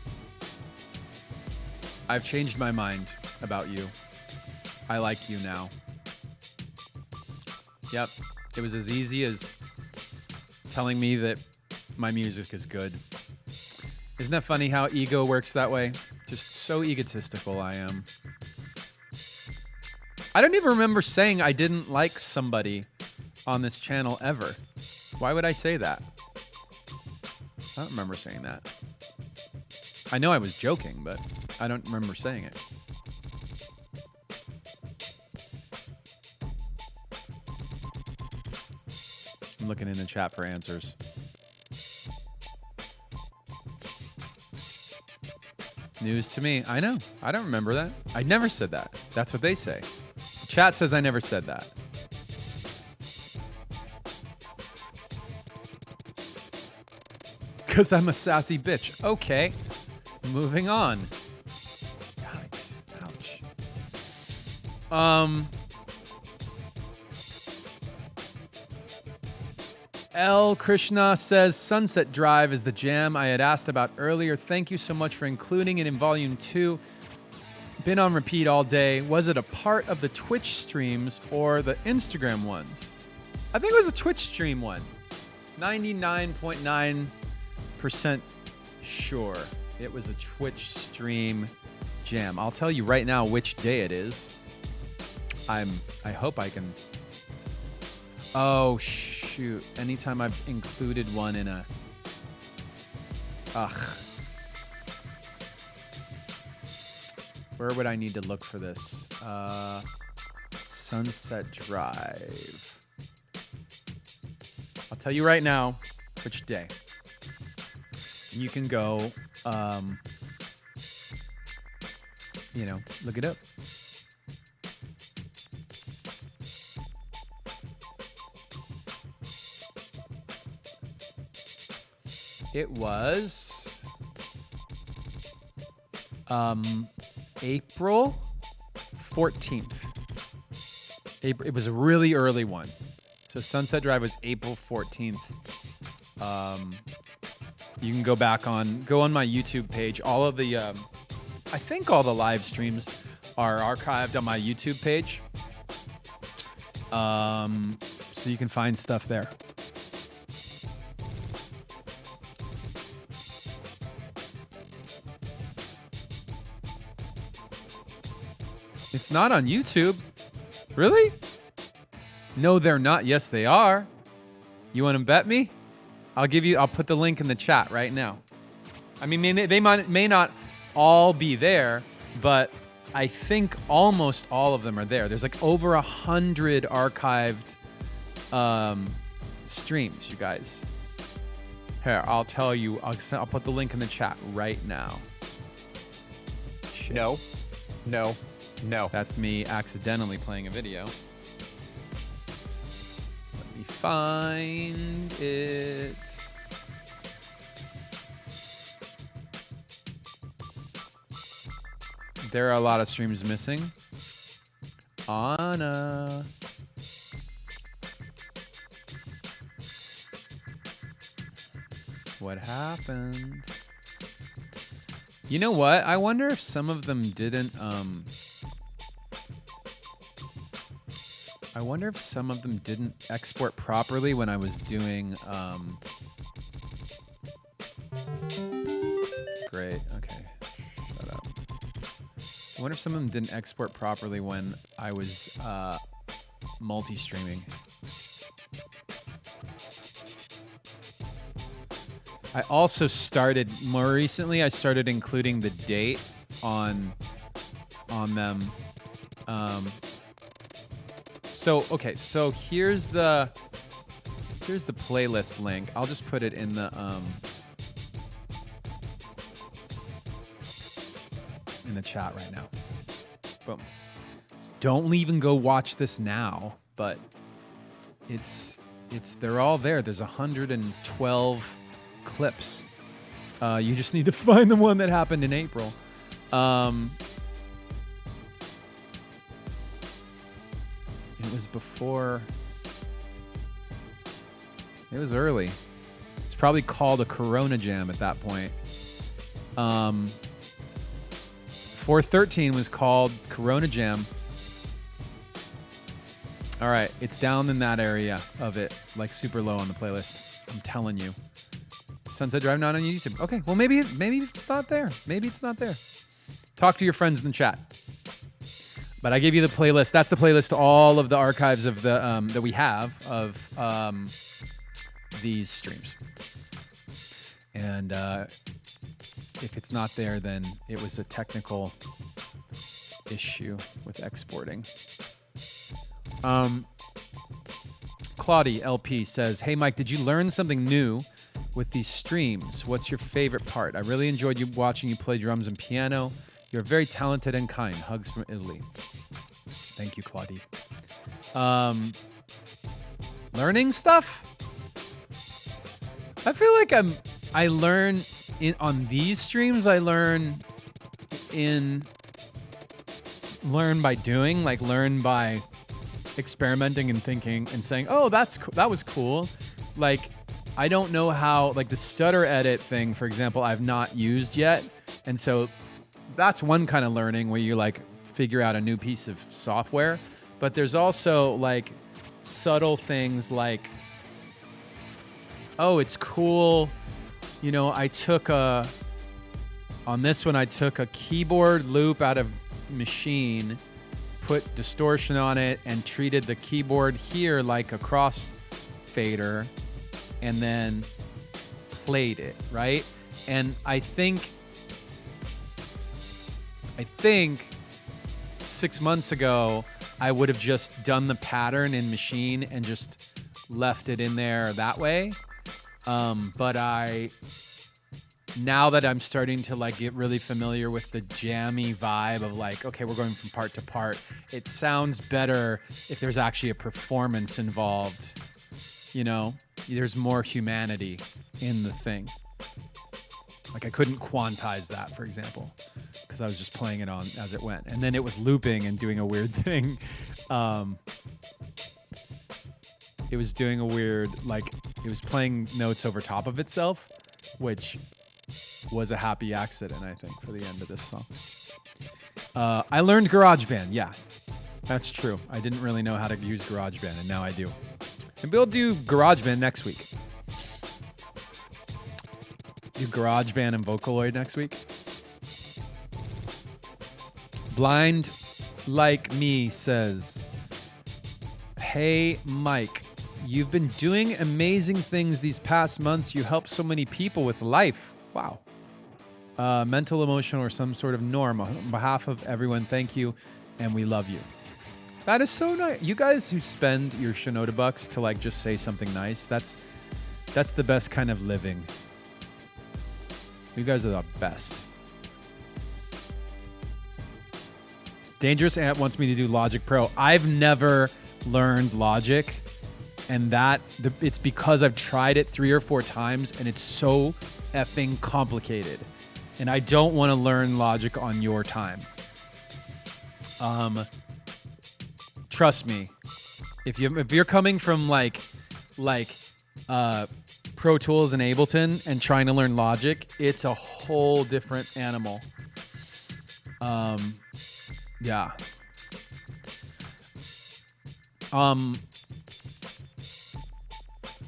I've changed my mind about you. I like you now. Yep. It was as easy as telling me that my music is good. Isn't that funny how ego works that way? Just so egotistical I am. I don't even remember saying I didn't like somebody on this channel ever. Why would I say that? I don't remember saying that. I know I was joking, but I don't remember saying it. I'm looking in the chat for answers. News to me. I know. I don't remember that. I never said that. That's what they say. The chat says I never said that. Because I'm a sassy bitch. Okay. Moving on. Yikes. Ouch. L. Krishna says, Sunset Drive is the jam I had asked about earlier. Thank you so much for including it in Volume 2. Been on repeat all day. Was it a part of the Twitch streams or the Instagram ones? I think it was a Twitch stream one. 99.9% sure it was a Twitch stream jam. I'll tell you right now which day it is. I hope I can... Oh, shoot. Anytime I've included one in a... Ugh. Where would I need to look for this? Sunset Drive. I'll tell you right now which day. You can go, look it up. It was April 14th. It was a really early one. So Sunset Drive was April 14th. You can go on my YouTube page. All of the, I think all the live streams are archived on my YouTube page. So you can find stuff there. It's not on YouTube. Really? No, they're not. Yes, they are. You want to bet me? I'll put the link in the chat right now. I mean, they may not all be there, but I think almost all of them are there. There's like over 100 archived streams, you guys. Here, I'll tell you. I'll put the link in the chat right now. Shit. No. That's me accidentally playing a video. Let me find it. There are a lot of streams missing. Anna. What happened? You know what? I wonder if some of them didn't export properly when I was doing Great. Okay. Shut up. I wonder if some of them didn't export properly when I was multi-streaming. I also started more recently. I started including the date on them. So okay, so here's the playlist link. I'll just put it in the chat right now. Boom. Don't even go watch this now, but they're all there. There's 112 clips. You just need to find the one that happened in April. It was before. It was early. It's probably called a Corona Jam at that point. 413 was called Corona Jam. All right, it's down in that area of it, like super low on the playlist. I'm telling you. Sunset Drive not on YouTube. Okay, well maybe it's not there. Maybe it's not there. Talk to your friends in the chat. But I gave you the playlist. That's the playlist to all of the archives of the that we have of these streams. And if it's not there, then it was a technical issue with exporting. Claudie LP says, "Hey Mike, did you learn something new with these streams? What's your favorite part? I really enjoyed watching you play drums and piano. You're very talented and kind. Hugs from Italy." Thank you, Claudie. Learning stuff? I feel like I learn on these streams. I learn by doing, like learn by experimenting and thinking and saying, "Oh, that was cool." Like, I don't know how, like the stutter edit thing, for example, I've not used yet. And so that's one kind of learning where you like figure out a new piece of software. But there's also like subtle things like, oh, it's cool. You know, on this one, I took a keyboard loop out of Machine, put distortion on it, and treated the keyboard here like a crossfader, and then played it, right? And I think 6 months ago, I would have just done the pattern in Machine and just left it in there that way. But now that I'm starting to like get really familiar with the jammy vibe of like, okay, we're going from part to part, it sounds better if there's actually a performance involved. You know, there's more humanity in the thing. Like I couldn't quantize that, for example, because I was just playing it on as it went. And then it was looping and doing a weird thing. It was doing a weird, like, it was playing notes over top of itself, which was a happy accident, I think, for the end of this song. I learned GarageBand. Yeah, that's true. I didn't really know how to use GarageBand, and now I do. And we'll do GarageBand next week. Do GarageBand and Vocaloid next week. Blind Like Me says, "Hey, Mike, you've been doing amazing things these past months. You helped so many people with life." Wow. Mental, emotional, or some sort of norm. On behalf of everyone, thank you, and we love you. That is so nice. You guys who spend your Shinoda bucks to like just say something nice, that's the best kind of living. You guys are the best. Dangerous Ant wants me to do Logic Pro. I've never learned Logic, and it's because I've tried it 3 or 4 times, and it's so effing complicated. And I don't want to learn Logic on your time. Trust me, if you're coming from like Pro Tools and Ableton and trying to learn Logic, it's a whole different animal. Yeah.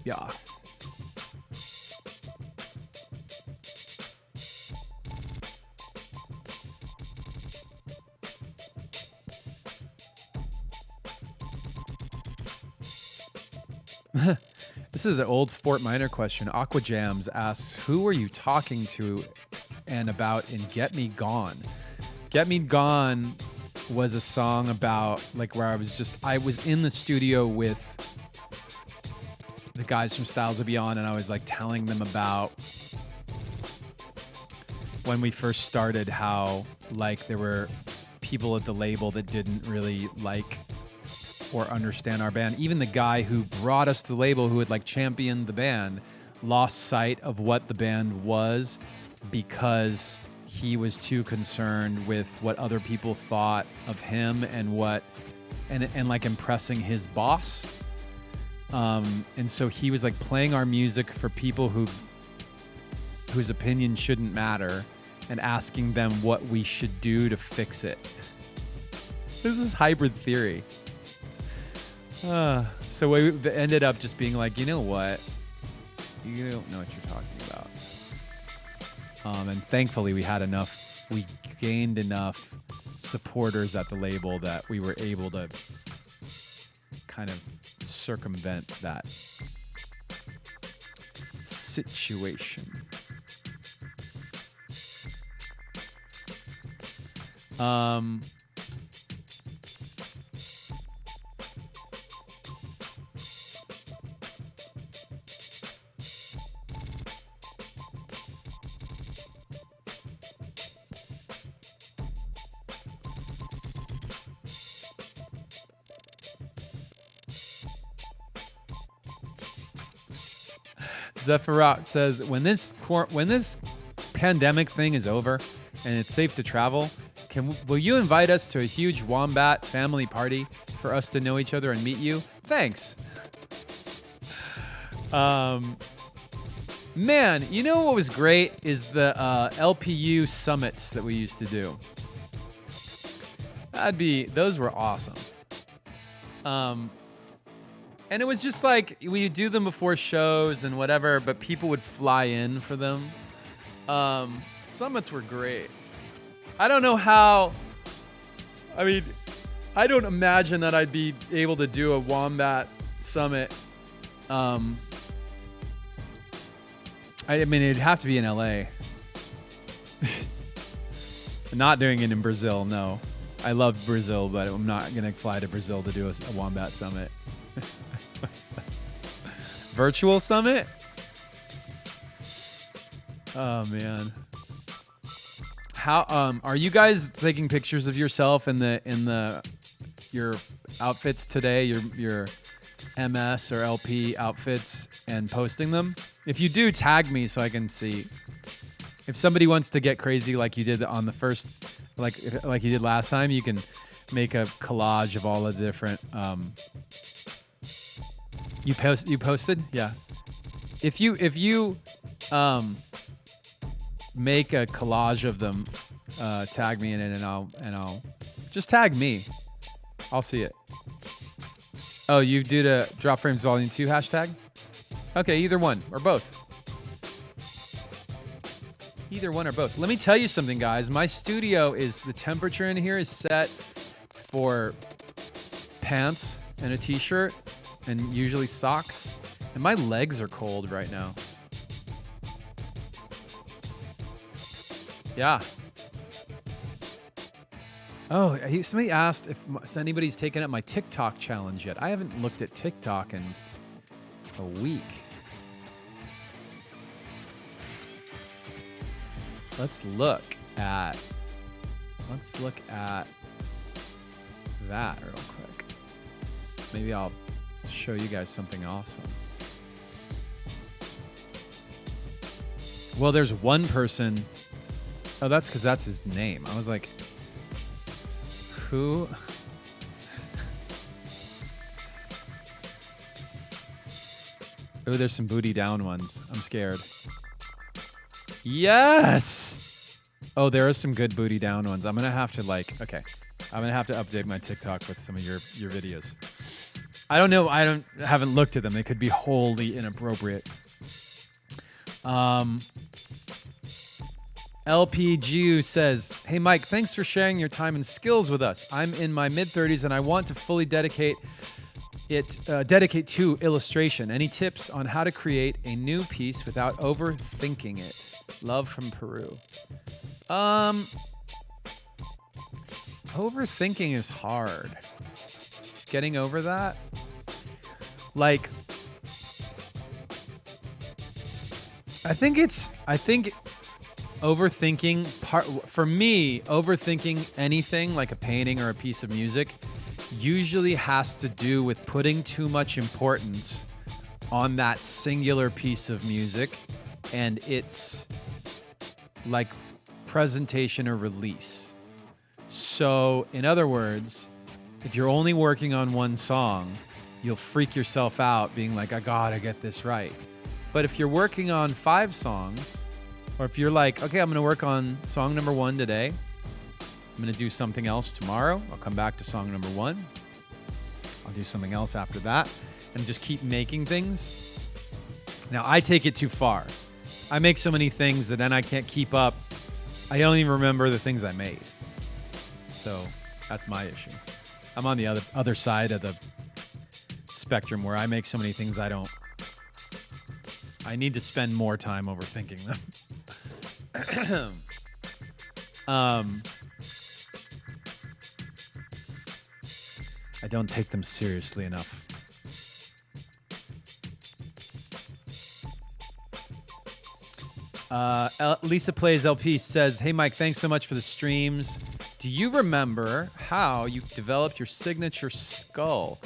Yeah. This is an old Fort Minor question. Aqua Jams asks, "Who were you talking to and about in Get Me Gone?" Get Me Gone was a song about like where I was in the studio with the guys from Styles of Beyond, and I was like telling them about when we first started, how like there were people at the label that didn't really like or understand our band. Even the guy who brought us to the label, who had like championed the band, lost sight of what the band was because he was too concerned with what other people thought of him and like impressing his boss. And so he was like playing our music for people whose opinion shouldn't matter and asking them what we should do to fix it. This is hybrid theory. So we ended up just being like, you know what? You don't know what you're talking about. And thankfully we gained enough supporters at the label that we were able to kind of circumvent that situation. Zephyrat says, when this pandemic thing is over and it's safe to travel, will you invite us to a huge Wombat family party for us to know each other and meet you? Thanks. Man, you know what was great is the LPU summits that we used to do. Those were awesome. And it was just like, we do them before shows and whatever, but people would fly in for them. Summits were great. I don't know how, I don't imagine that I'd be able to do a Wombat summit. It'd have to be in LA. Not doing it in Brazil, no. I love Brazil, but I'm not going to fly to Brazil to do a Wombat summit. Virtual summit? Oh man. How are you guys taking pictures of yourself in your outfits today, your MS or LP outfits, and posting them? If you do, tag me so I can see. If somebody wants to get crazy like you did on the first, like you did last time, you can make a collage of all of the different You posted? Yeah. If you make a collage of them, tag me in it and I'll just tag me. I'll see it. Oh, you do the Drop Frames Volume 2 hashtag? Okay, either one or both. Either one or both. Let me tell you something, guys. My studio the temperature in here is set for pants and a t-shirt and usually socks. And my legs are cold right now. Yeah. Oh, somebody asked if anybody's taken up my TikTok challenge yet. I haven't looked at TikTok in a week. Let's look at that real quick. Maybe I'll show you guys something awesome. Well, there's one person. Oh, that's because that's his name. I was like, who? Oh, there's some booty down ones. I'm scared. Yes! Oh, there are some good booty down ones. I'm gonna have to I'm gonna have to update my TikTok with some of your videos. I don't know. I haven't looked at them. They could be wholly inappropriate. LPGU says, "Hey Mike, thanks for sharing your time and skills with us. I'm in my mid-30s and I want to fully dedicate to illustration. Any tips on how to create a new piece without overthinking it? Love from Peru." Overthinking is hard. Getting over that? Like, I think overthinking for me, overthinking anything like a painting or a piece of music usually has to do with putting too much importance on that singular piece of music and its like presentation or release. So, in other words, if you're only working on one song, you'll freak yourself out being like, I gotta get this right. But if you're working on 5 songs, or if you're like, okay, I'm gonna work on song number 1 today, I'm gonna do something else tomorrow, I'll come back to song number 1, I'll do something else after that, and just keep making things. Now, I take it too far. I make so many things that then I can't keep up. I don't even remember the things I made. So that's my issue. I'm on the other side of the spectrum where I make so many things I need to spend more time overthinking them. I don't take them seriously enough. Lisa Plays LP says, hey Mike, thanks so much for the streams. Do you remember how you developed your signature skull?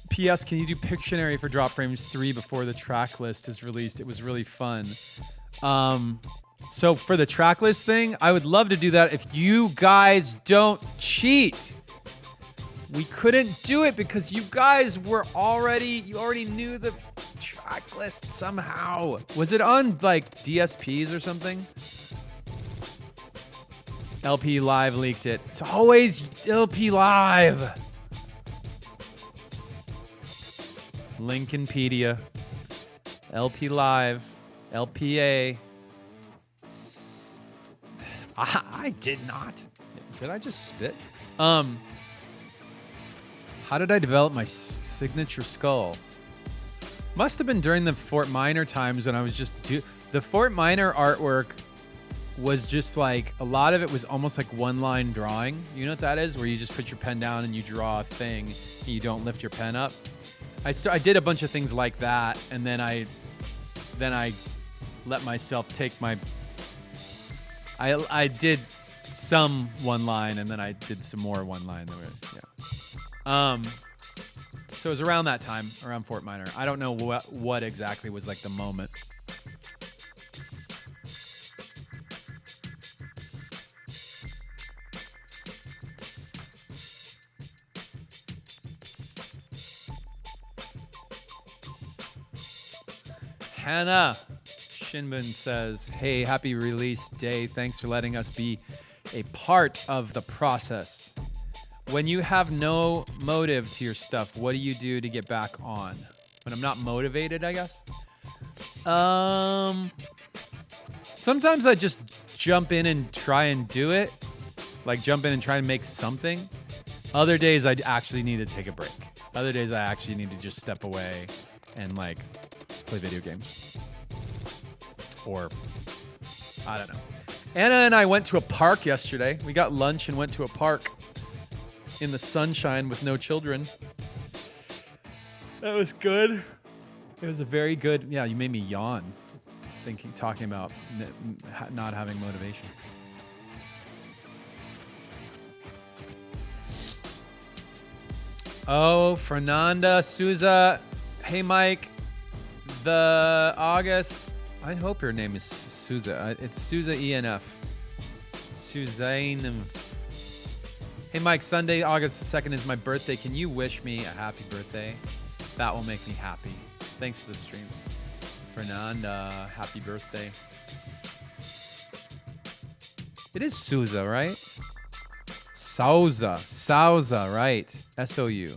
P.S. Can you do Pictionary for Drop Frames 3 before the track list is released? It was really fun. So for the track list thing, I would love to do that if you guys don't cheat. We couldn't do it because you guys you already knew the track list somehow. Was it on like DSPs or something? LP Live leaked it. It's always LP Live. Lincolnpedia. LP Live. LPA. I did not. Did I just spit? How did I develop my signature skull? Must have been during the Fort Minor times when I was just the Fort Minor artwork was just like, a lot of it was almost like one-line drawing. You know what that is? Where you just put your pen down and you draw a thing and you don't lift your pen up. I did a bunch of things like that, and then I let myself take my... I did some one line, and then I did some more one line. Yeah. So it was around that time, around Fort Minor. I don't know what exactly was like the moment. Hannah Shinbun says, hey, happy release day. Thanks for letting us be a part of the process. When you have no motive to your stuff, what do you do to get back on? When I'm not motivated, I guess? Sometimes I just jump in and try and do it. Like jump in and try and make something. Other days I actually need to take a break. Other days I actually need to just step away and like play video games. Or, I don't know. Anna and I went to a park yesterday. We got lunch and went to a park in the sunshine with no children. That was good. It was a very good, yeah, you made me yawn talking about not having motivation. Oh, Fernanda Souza. Hey, Mike. The August, I hope your name is Souza. It's Souza ENF. Suzanne. Hey, Mike, Sunday, August 2nd is my birthday. Can you wish me a happy birthday? That will make me happy. Thanks for the streams. Fernanda, happy birthday. It is Souza, right? Souza, right? S-O-U.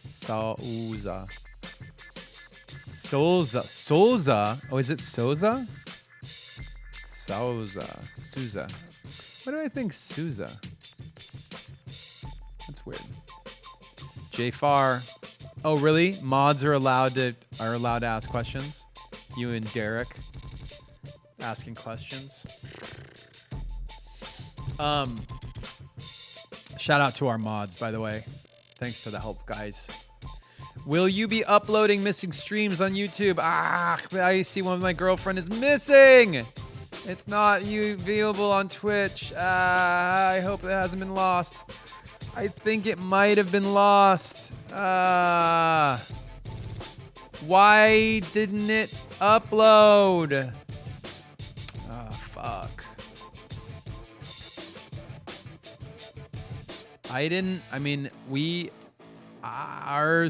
Souza. Souza. Oh, is it Souza? Souza. What do I think Souza? That's weird. J-Far. Oh, really? Mods are allowed to ask questions? You and Derek asking questions. Shout out to our mods, by the way. Thanks for the help, guys. Will you be uploading missing streams on YouTube? I see one of my girlfriend is missing. It's not viewable on Twitch. I hope it hasn't been lost. I think it might have been lost. Why didn't it upload? Oh, fuck. Our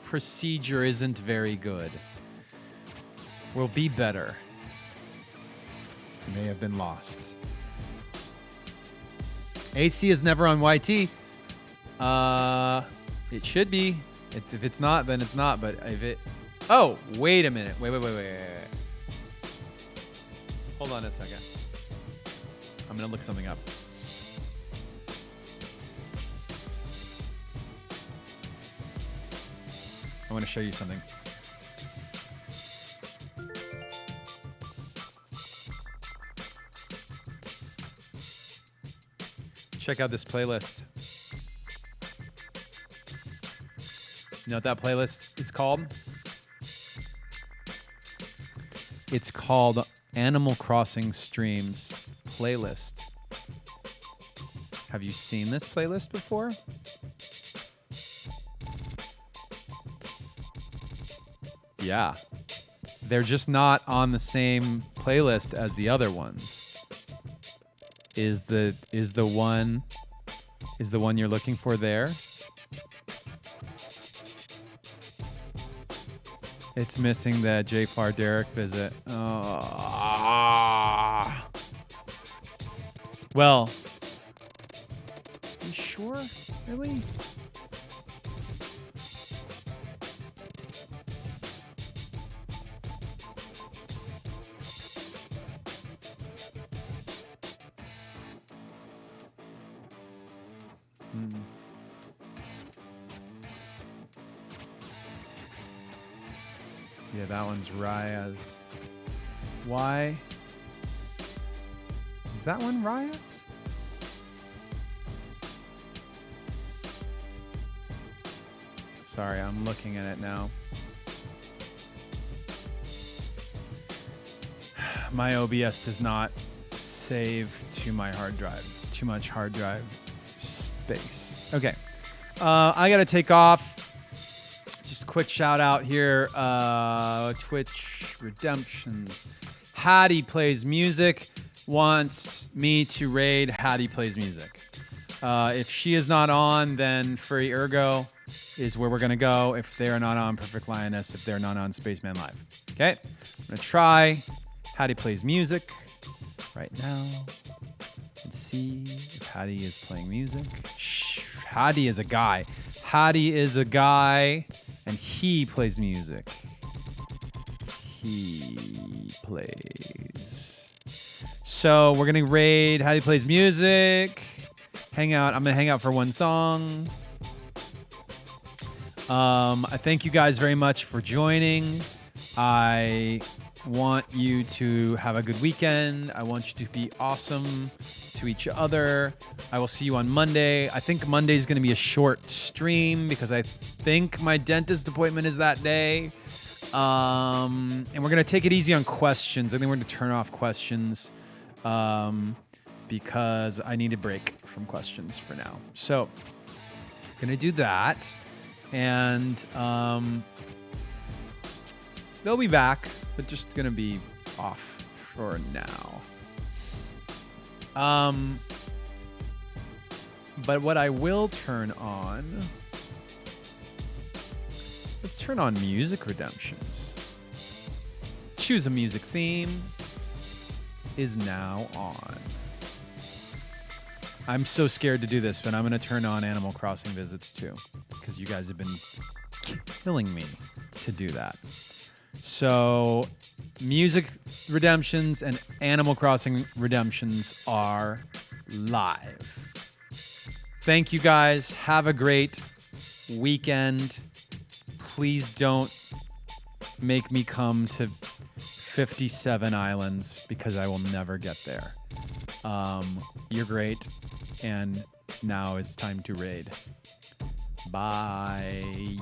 procedure isn't very good. We'll be better. May have been lost. AC is never on YT. It should be. If it's not, then it's not. But if it... Oh, wait a minute. Wait. Hold on a second. I'm going to look something up. I want to show you something. Check out this playlist. You know what that playlist is called? It's called Animal Crossing Streams Playlist. Have you seen this playlist before? Yeah. They're just not on the same playlist as the other ones. Is the one you're looking for there? It's missing the JFar Derek visit. Well, you sure? Really? Yeah, that one's Raya's. Why? Is that one Raya's? Sorry, I'm looking at it now. My OBS does not save to my hard drive. It's too much hard drive space. Okay. I got to take off. Just a quick shout out here. Twitch Redemptions. Hattie Plays Music wants me to raid Hattie Plays Music. If she is not on, then Furry Ergo is where we're going to go. If they're not on, Perfect Lioness. If they're not on, Spaceman Live. Okay? I'm going to try Hattie Plays Music right now. Let's see if Hattie is playing music. Shh, Hattie is a guy. Hattie is a guy, and he plays music. He plays. So we're going to raid Hattie Plays Music. Hang out. I'm going to hang out for one song. I thank you guys very much for joining. I want you to have a good weekend. I want you to be awesome to each other. I will see you on Monday. I think Monday is going to be a short stream because I think my dentist appointment is that day. And we're going to take it easy on questions. I think we're going to turn off questions because I need a break from questions for now. So going to do that. And they'll be back, but just going to be off for now. But what I will turn on, let's turn on Music Redemptions. Choose a music theme is now on. I'm so scared to do this, but I'm going to turn on Animal Crossing visits too, because you guys have been killing me to do that. So Music Redemptions and Animal Crossing Redemptions are live. Thank you guys. Have a great weekend. Please don't make me come to 57 islands because I will never get there. You're great, and now it's time to raid. Bye.